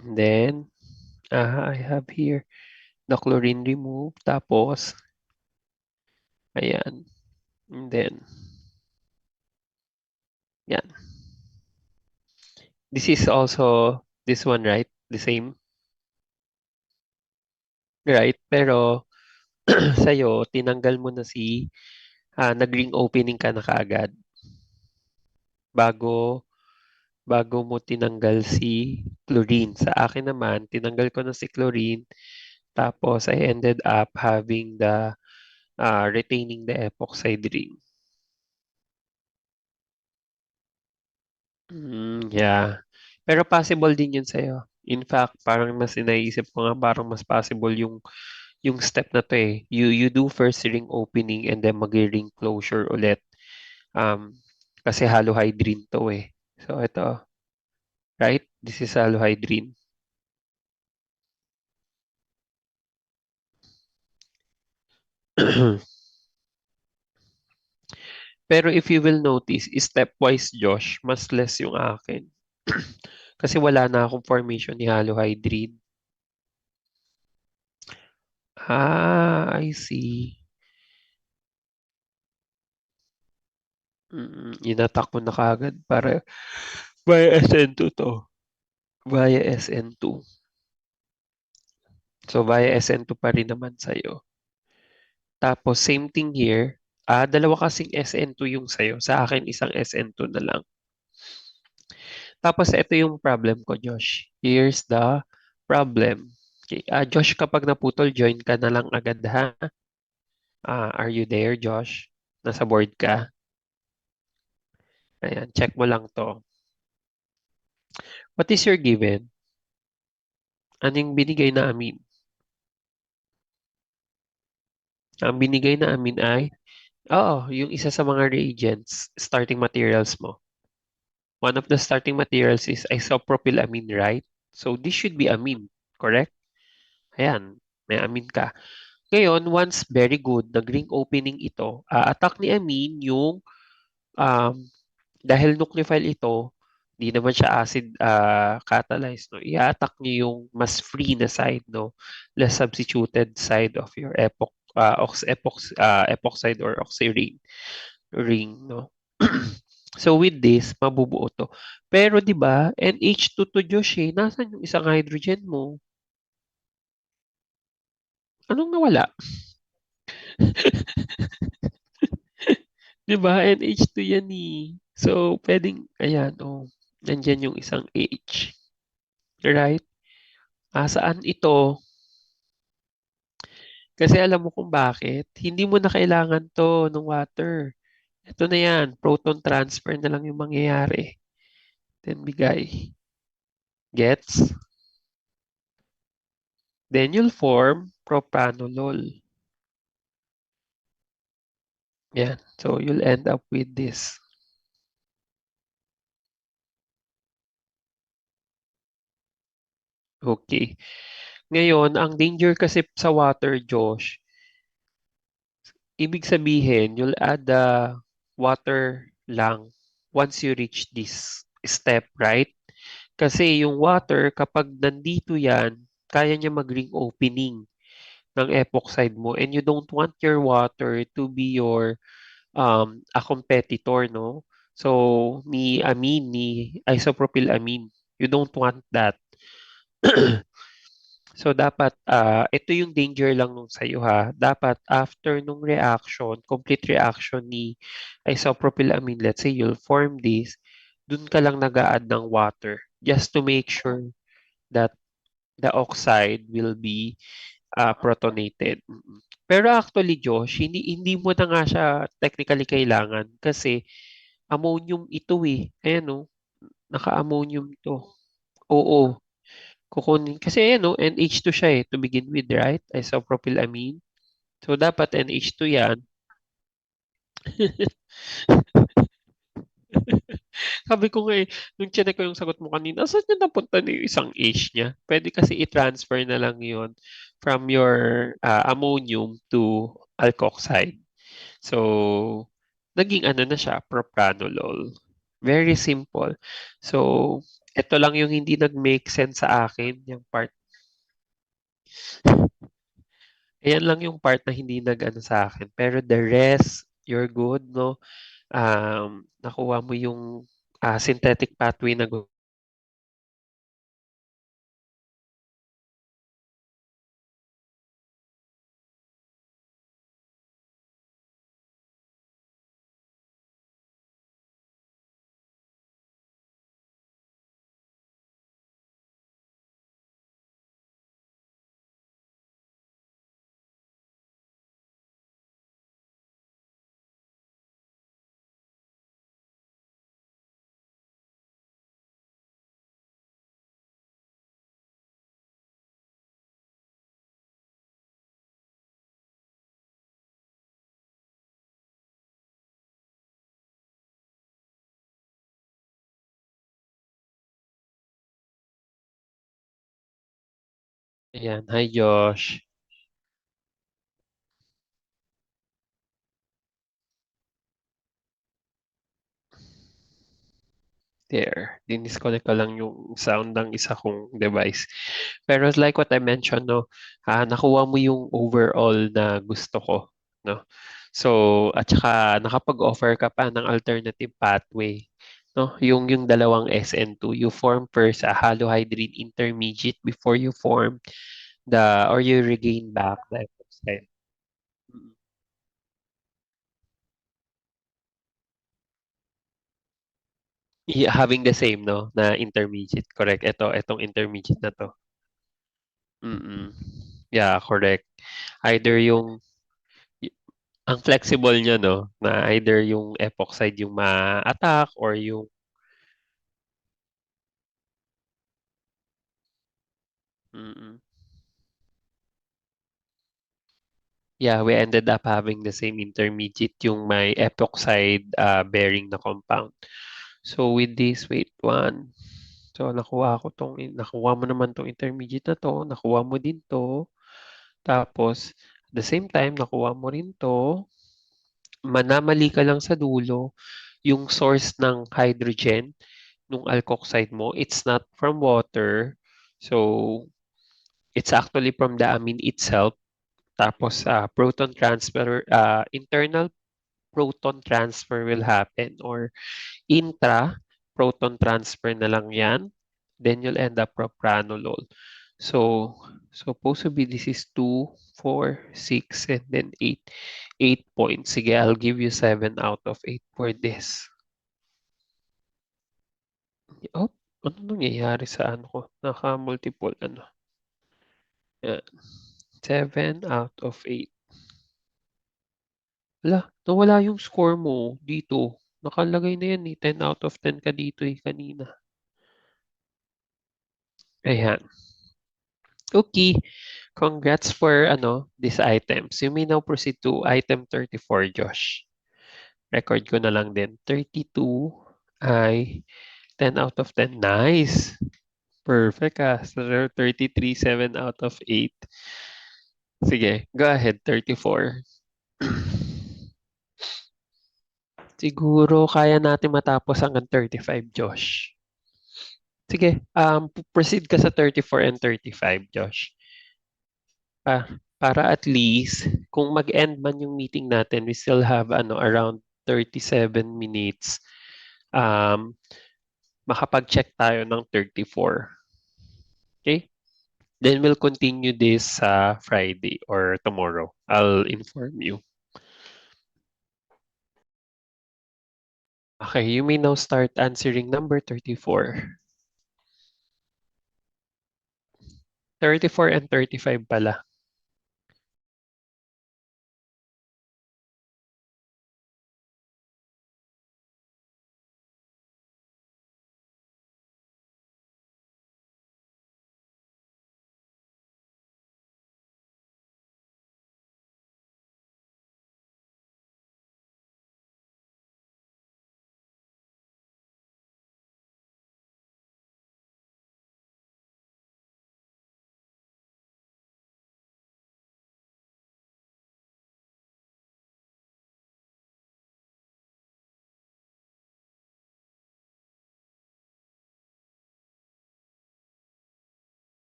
And then, I have here the chlorine removed. Tapos, ayan. And then, yan. This is also, this one, right? The same, right? Pero, sa'yo, tinanggal mo na nag-ring opening ka na kaagad bago, bago mo tinanggal si chlorine. Sa akin naman, tinanggal ko na si chlorine, tapos I ended up having retaining the epoxide ring. Yeah. Pero possible din yun sa'yo. In fact, parang mas inaisip ko nga parang mas possible yung step na to eh. You do first ring opening and then mag-ring closure ulit. Um, kasi halohydrin to eh. So ito, right? This is halohydrin. Pero if you will notice, stepwise, Josh, mas less yung akin. Kasi wala na akong formation ni halohydrin. I see. Inatak ko na kaagad para via SN2 to. Via SN2. So, via SN2 pa rin naman sa'yo. Tapos, same thing here. Dalawa kasing SN2 yung sa'yo. Sa akin, isang SN2 na lang. Tapos, ito yung problem ko, Josh. Here's the problem. Okay. Josh, kapag naputol, join ka na lang agad, ha? Are you there, Josh? Nasa board ka? Ayan, check mo lang to. What is your given? Anong binigay na amin? Ang binigay na amin ay, oo, yung isa sa mga reagents, starting materials mo. One of the starting materials is isopropylamine, right? So this should be amine, correct? Ayan, may amine ka. Ngayon, once very good, nag-ring opening ito, attack ni amine yung, um, dahil nucleophile ito, di naman siya acid catalyzed, no? I-attack niyo yung mas free na side, no? Less substituted side of your epoxide or ring, no? So with this, mabubuo to. Pero 'di ba, NH2 to Josh eh. Nasaan yung isang hydrogen mo? Anong nawala? 'Di ba? NH2 yan eh. So, pwedeng, ayan, oh. Nandyan yung isang H. Right? Saan ito? Kasi alam mo kung bakit. Hindi mo na kailangan to ng water. Ito na yan. Proton transfer na lang yung mangyayari. Then bigay. Gets? Then you'll form propranolol. Yan. So you'll end up with this. Okay. Ngayon, ang danger kasi sa water, Josh, ibig sabihin, you'll add the water lang once you reach this step, right? Kasi yung water, kapag nandito yan, kaya niya mag-ring opening ng epoxide mo and you don't want your water to be your a competitor, no? So, ni amine, ni isopropylamine, you don't want that. So, dapat, ito yung danger lang nung sa'yo ha. Dapat, after nung reaction, complete reaction ni isopropylamine, let's say you'll form this, dun ka lang nag-a-add ng water just to make sure that the oxide will be protonated. Pero actually, Josh, hindi mo na nga siya technically kailangan kasi ammonium ito eh. Ayan oh, naka-ammonium ito. Oo, kukunin. Kasi ayan oh, NH2 siya eh, to begin with, right? Isopropylamine. So, dapat NH2 yan. Sabi ko nga eh, nung chinek ko yung sagot mo kanina, saan niya napunta na yung isang H niya? Pwede kasi i-transfer na lang yon from your ammonium to alkoxide. So, naging ano na siya, propranolol. Very simple. So, ito lang yung hindi nag-make sense sa akin, yung part. Ayan lang yung part na hindi nag-ano sa akin. Pero the rest, you're good, no? Nakuha mo yung synthetic pathway na Ayan. Hi, Josh. There. Dinisconnect ko lang yung sound ng isa kong device. Pero like what I mentioned, no, nakuha mo yung overall na gusto ko, no? So, at saka nakapag-offer ka pa ng alternative pathway, no? Yung dalawang SN2, you form first a halohydride intermediate before you form or you regain back the epoxide. Mm. Having the same, no, na intermediate. Correct. Itong intermediate na to. Mm. Yeah, correct. Either y- ang flexible niya, no, na either yung epoxide yung ma-attack or yung mm. Yeah, we ended up having the same intermediate yung may epoxide bearing na compound. So with this, wait, one. So nakuha mo naman tong intermediate na to, nakuha mo din to. Tapos, at the same time, nakuha mo rin to. Manamali ka lang sa dulo, yung source ng hydrogen nung alkoxide mo, it's not from water. So, it's actually from the amine itself. Tapos, internal proton transfer will happen or intra-proton transfer na lang yan. Then you'll end up propranolol. So, supposed to be this is 2, 4, 6, and then 8. 8 points. Sige, I'll give you 7 out of 8 for this. Oh, ano nangyayari sa ano ko? Naka-multiple ano. Yan. 7 out of 8. Wala, nawala yung score mo dito. Nakalagay na yan eh. 10 out of 10 ka dito eh kanina. Ayan. Okay. Congrats for these items. You may now proceed to item 34, Josh. Record ko na lang din. 32 ay 10 out of 10. Nice. Perfect ah. So 33, 7 out of 8. Sige, go ahead. 34. Siguro kaya natin matapos hanggang 35, Josh. Sige, proceed ka sa 34 and 35, Josh. Pa para at least kung mag-end man yung meeting natin, we still have around 37 minutes. Um, makapag-check tayo ng 34. Okay? Then we'll continue this Friday or tomorrow. I'll inform you. Okay, you may now start answering number 34. 34 and 35 pala.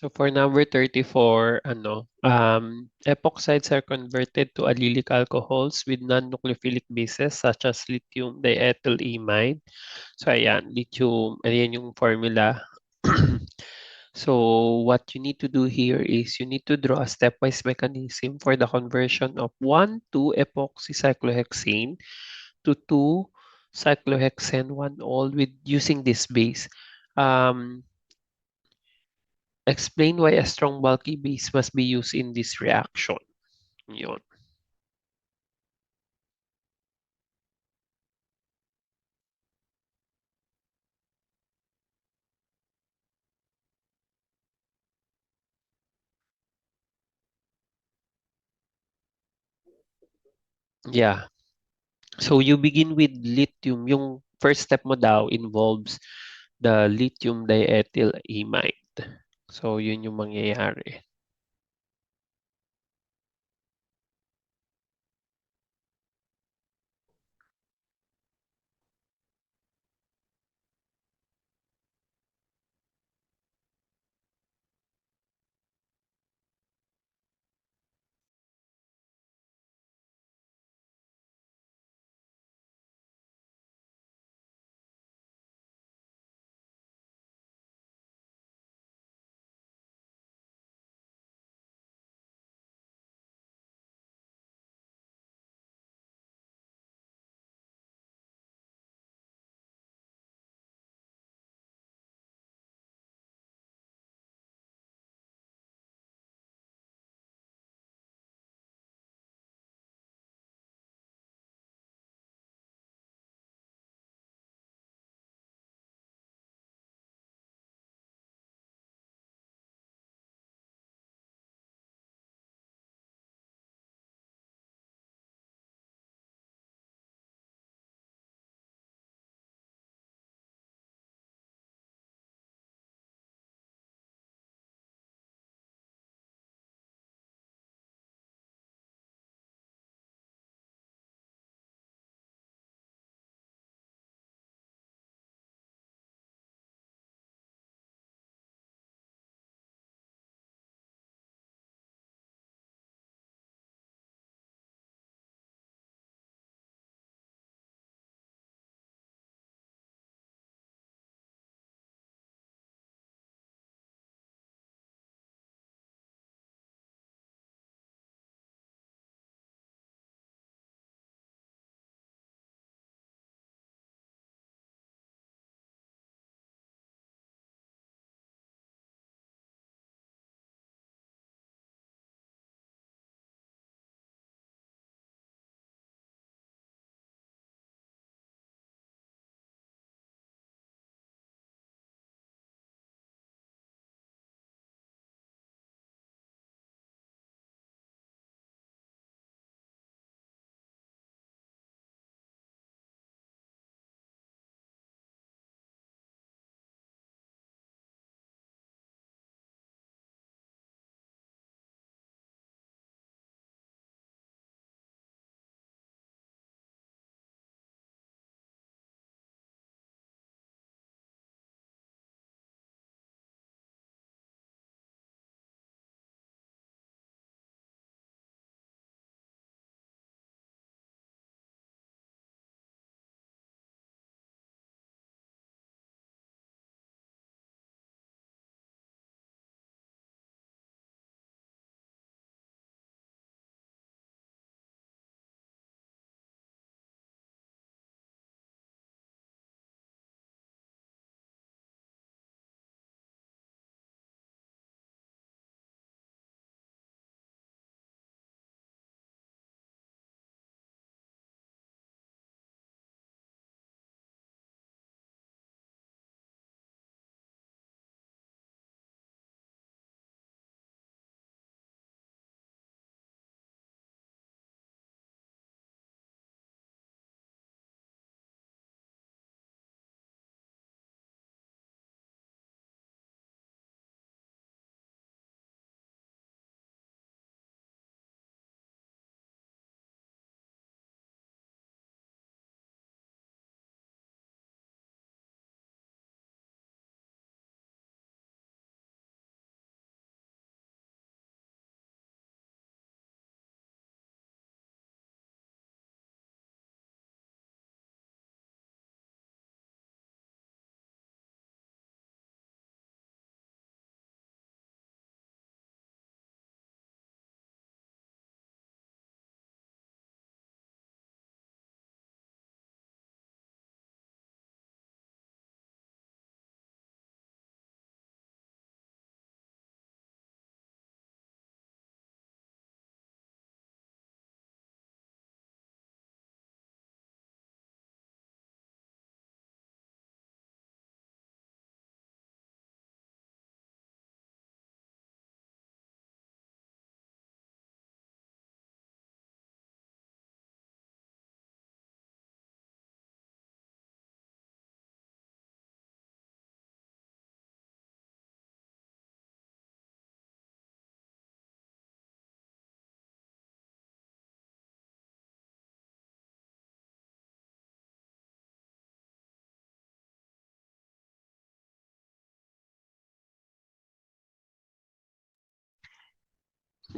So for number 34, epoxides are converted to allylic alcohols with non-nucleophilic bases such as lithium diethylamide. So ayan, lithium, ayan yung formula. So what you need to do here is you need to draw a stepwise mechanism for the conversion of 1,2-epoxy cyclohexane to 2-cyclohexane 1-ol with using this base. Um, Explain why a strong bulky base must be used in this reaction. Yun. Yeah. So you begin with lithium. Yung first step mo daw involves the lithium diethylamide. So yun yung mangyayari.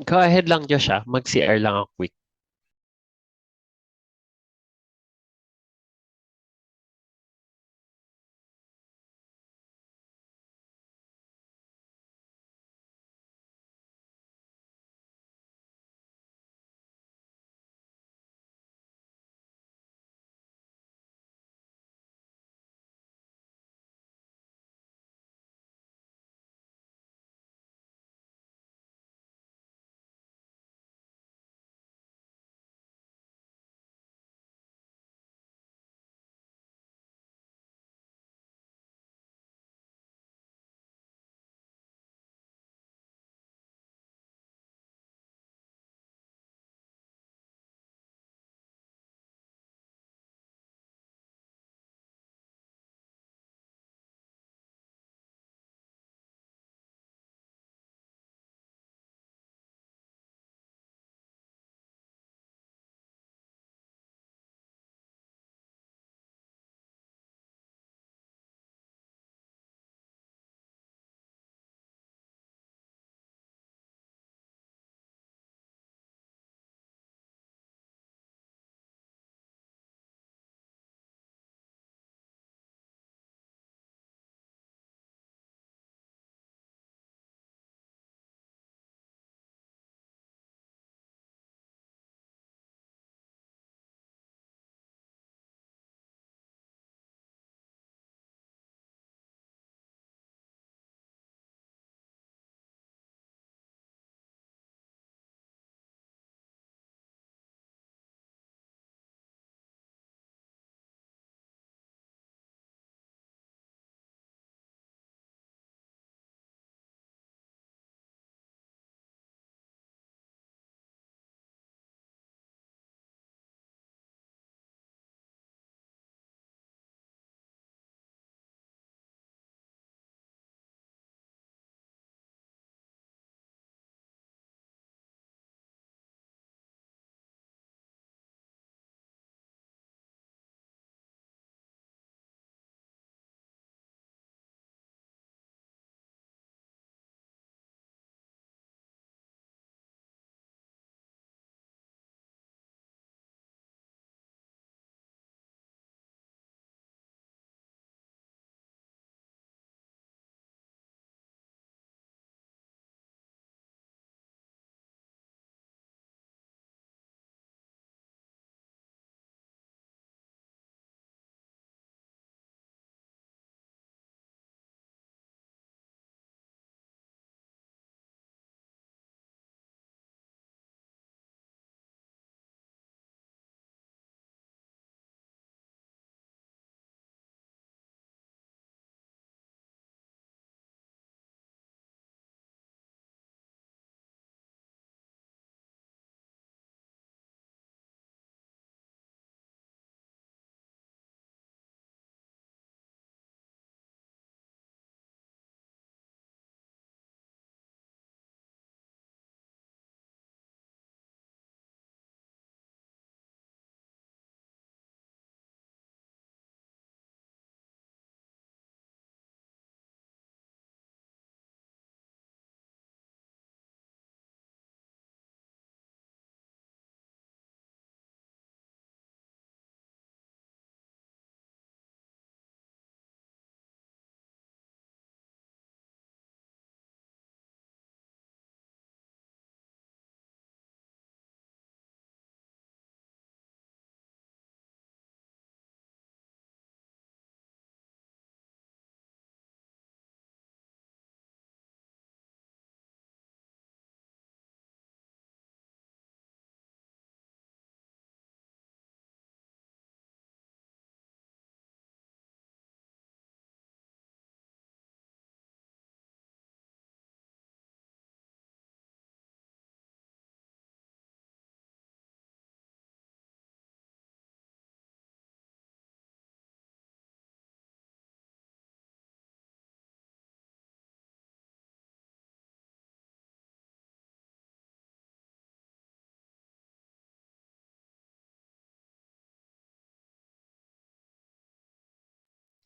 Go ahead lang, Josh, ah. Mag-CR lang ako quick.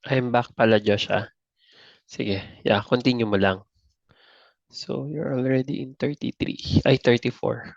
I'm back pala, Josh, ah. Sige, yeah, continue mo lang. So you're already in 33, ay 34.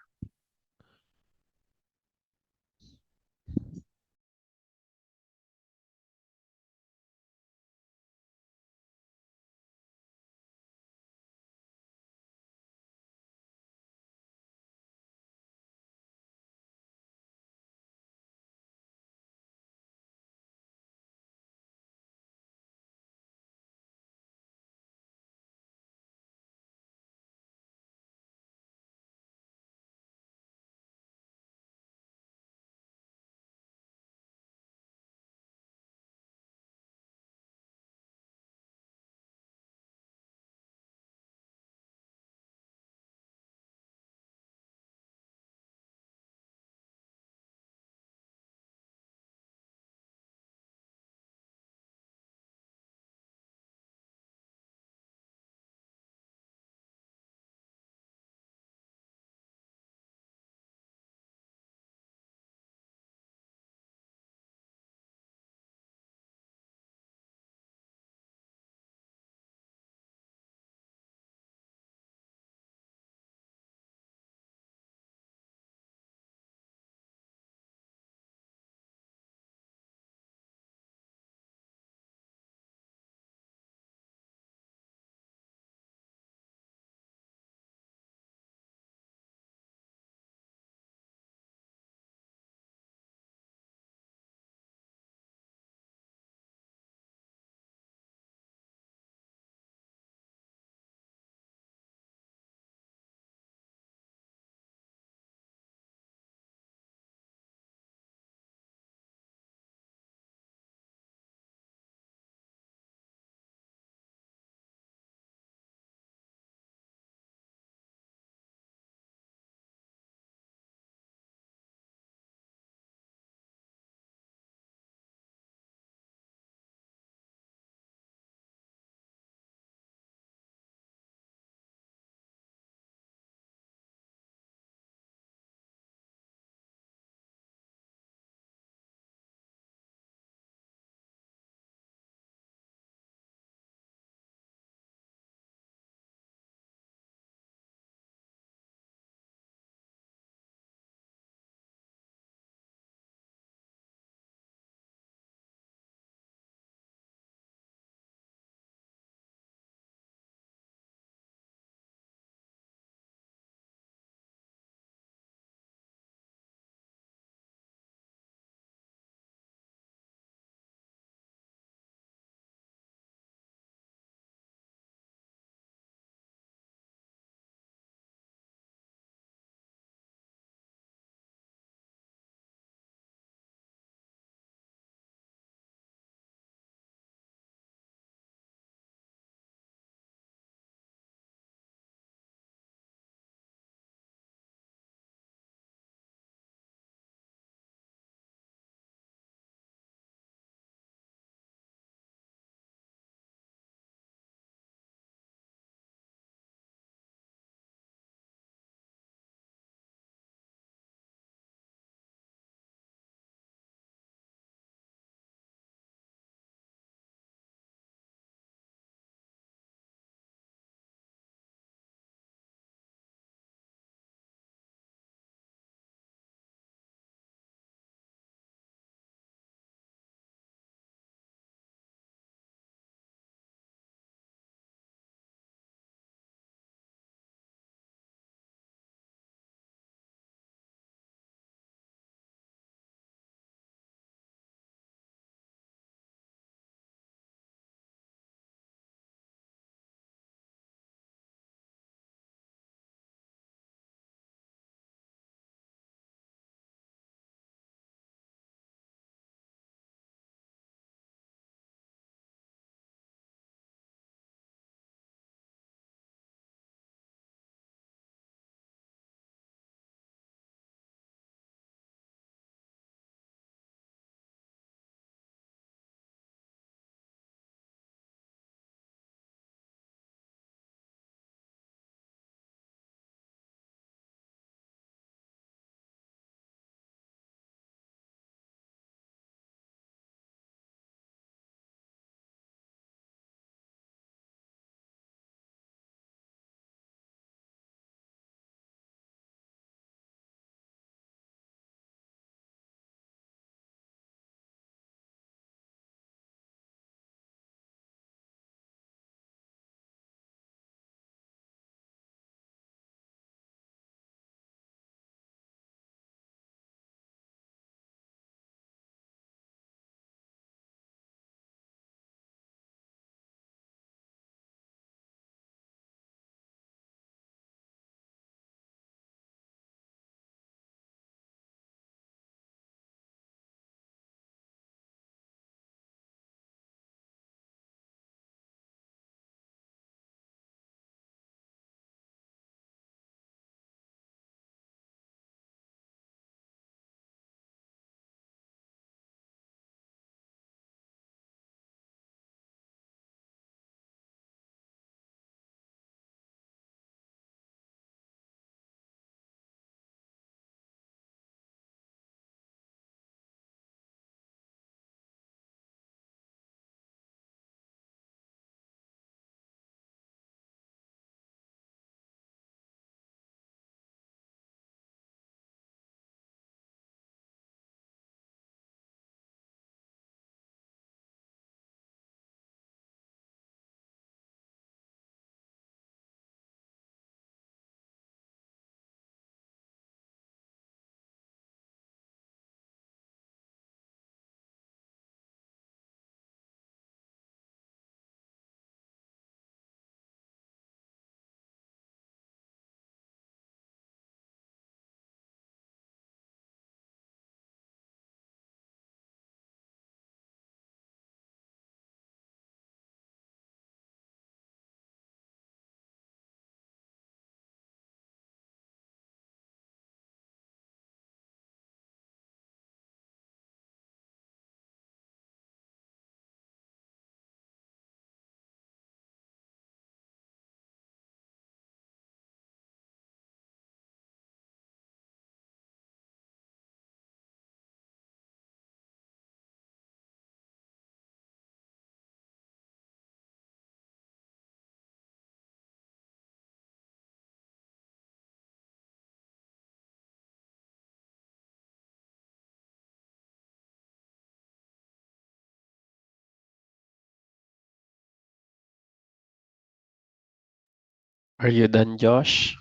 Are you done, Josh?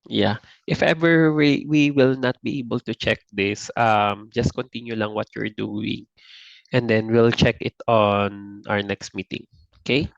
Yeah. If ever we will not be able to check this, just continue lang what you're doing, and then we'll check it on our next meeting. Okay?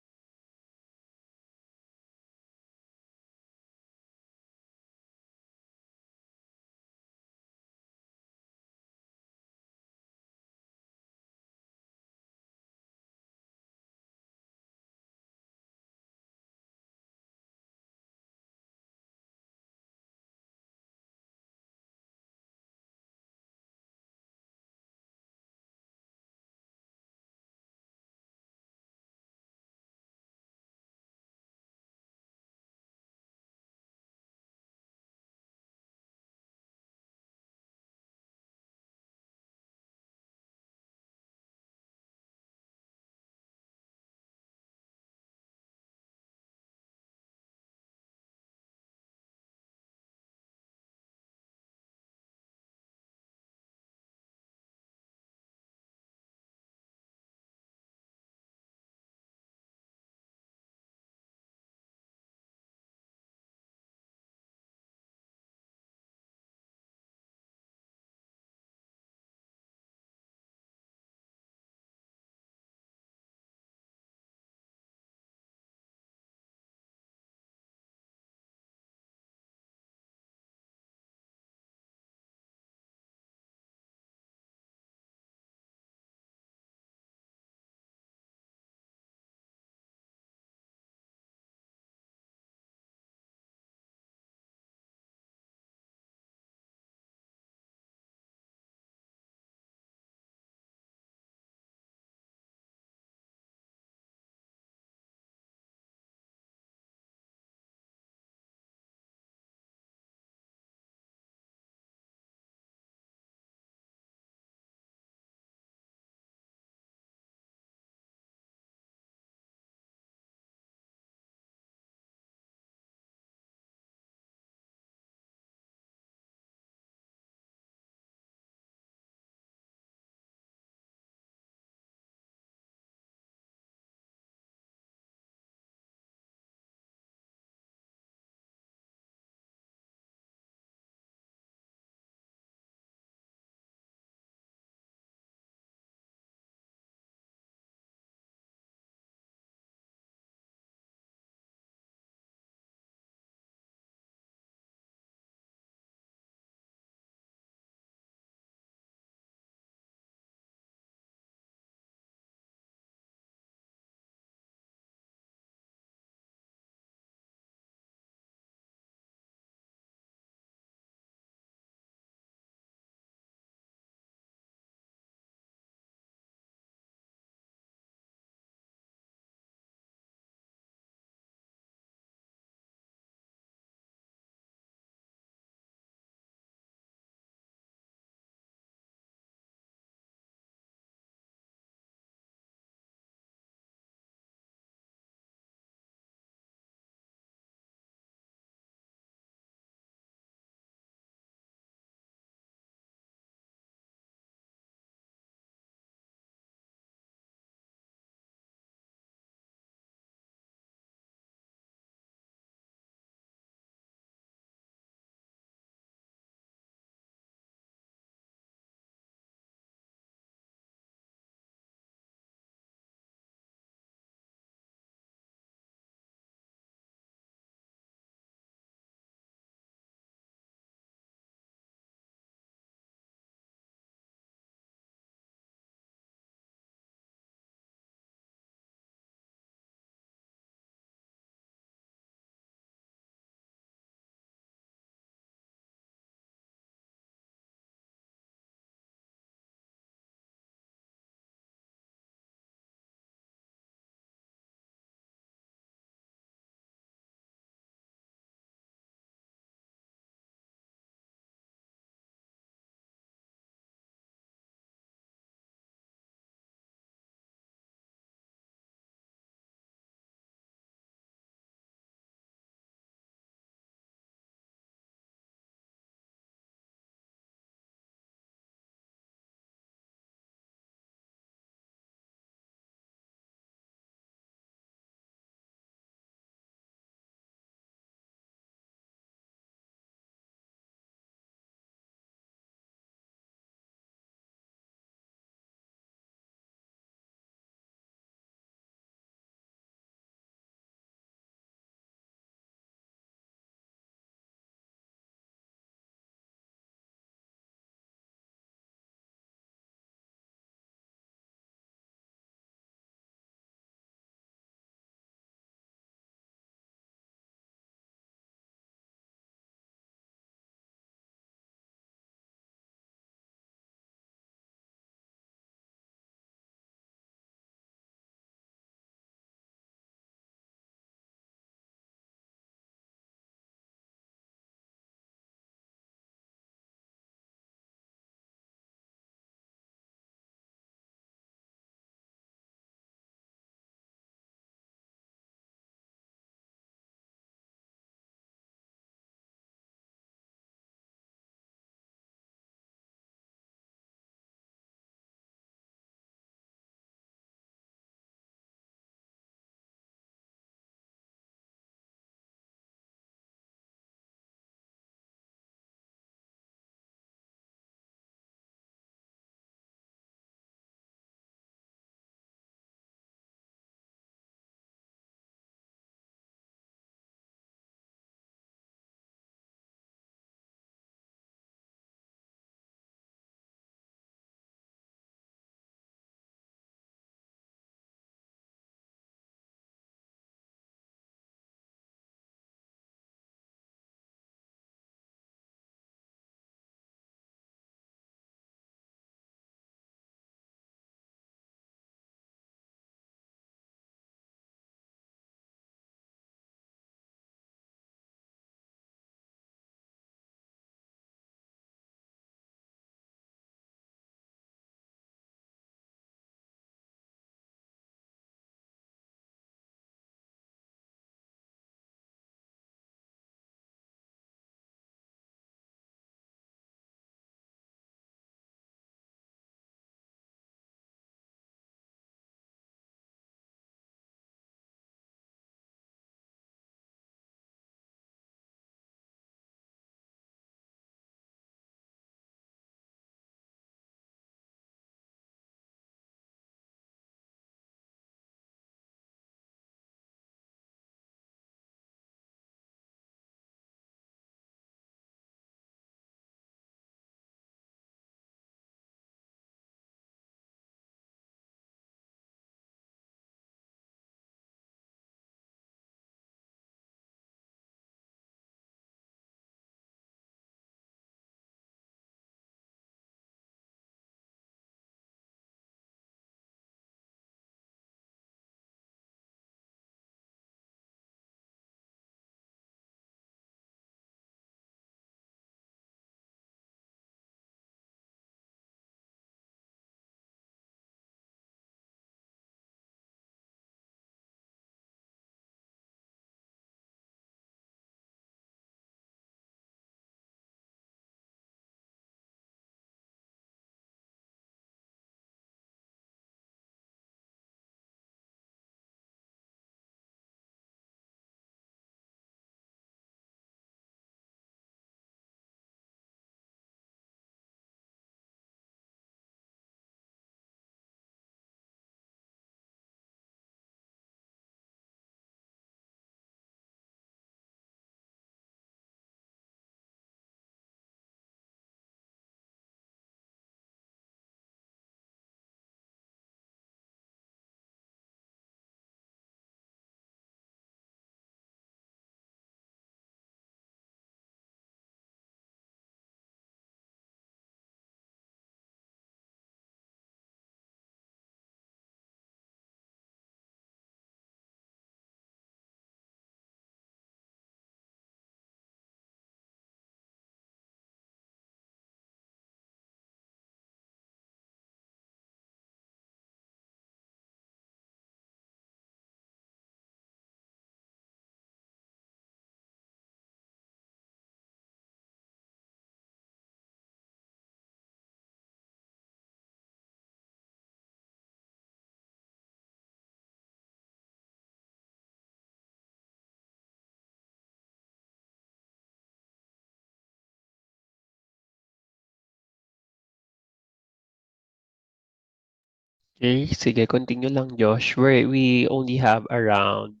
Okay, sige, continue lang, Josh. We only have around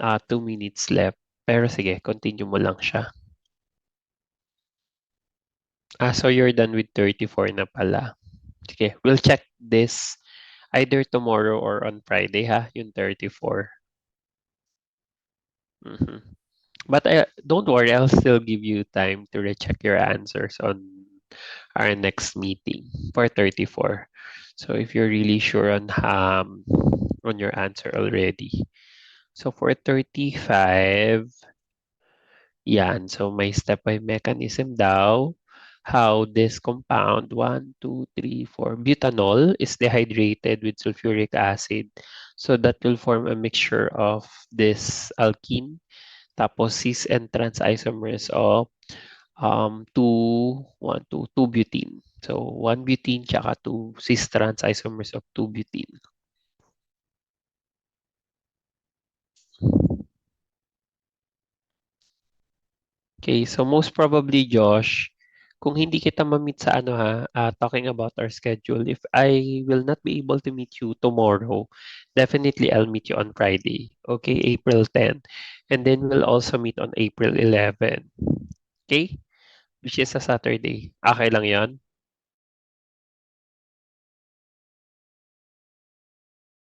2 minutes left. Pero sige, continue mo lang siya. So you're done with 34 na pala. Sige, we'll check this either tomorrow or on Friday, ha? Yung 34. Mhm. But don't worry, I'll still give you time to recheck your answers on our next meeting for 34. So if you're really sure on your answer already. So for 35, yan. So may step by mechanism daw how this compound 1, 2, 3, 4 butanol is dehydrated with sulfuric acid. So that will form a mixture of this alkene tapos cis and trans isomers of 2 butene. So 1 butene tsaka 2 cis trans isomers of 2 butene. Okay, so most probably, Josh, kung hindi kita ma-meet sa ano ha, talking about our schedule, if I will not be able to meet you tomorrow, definitely I'll meet you on Friday. Okay, April 10. And then we'll also meet on April 11. Okay? Which is a Saturday. Okay lang yon.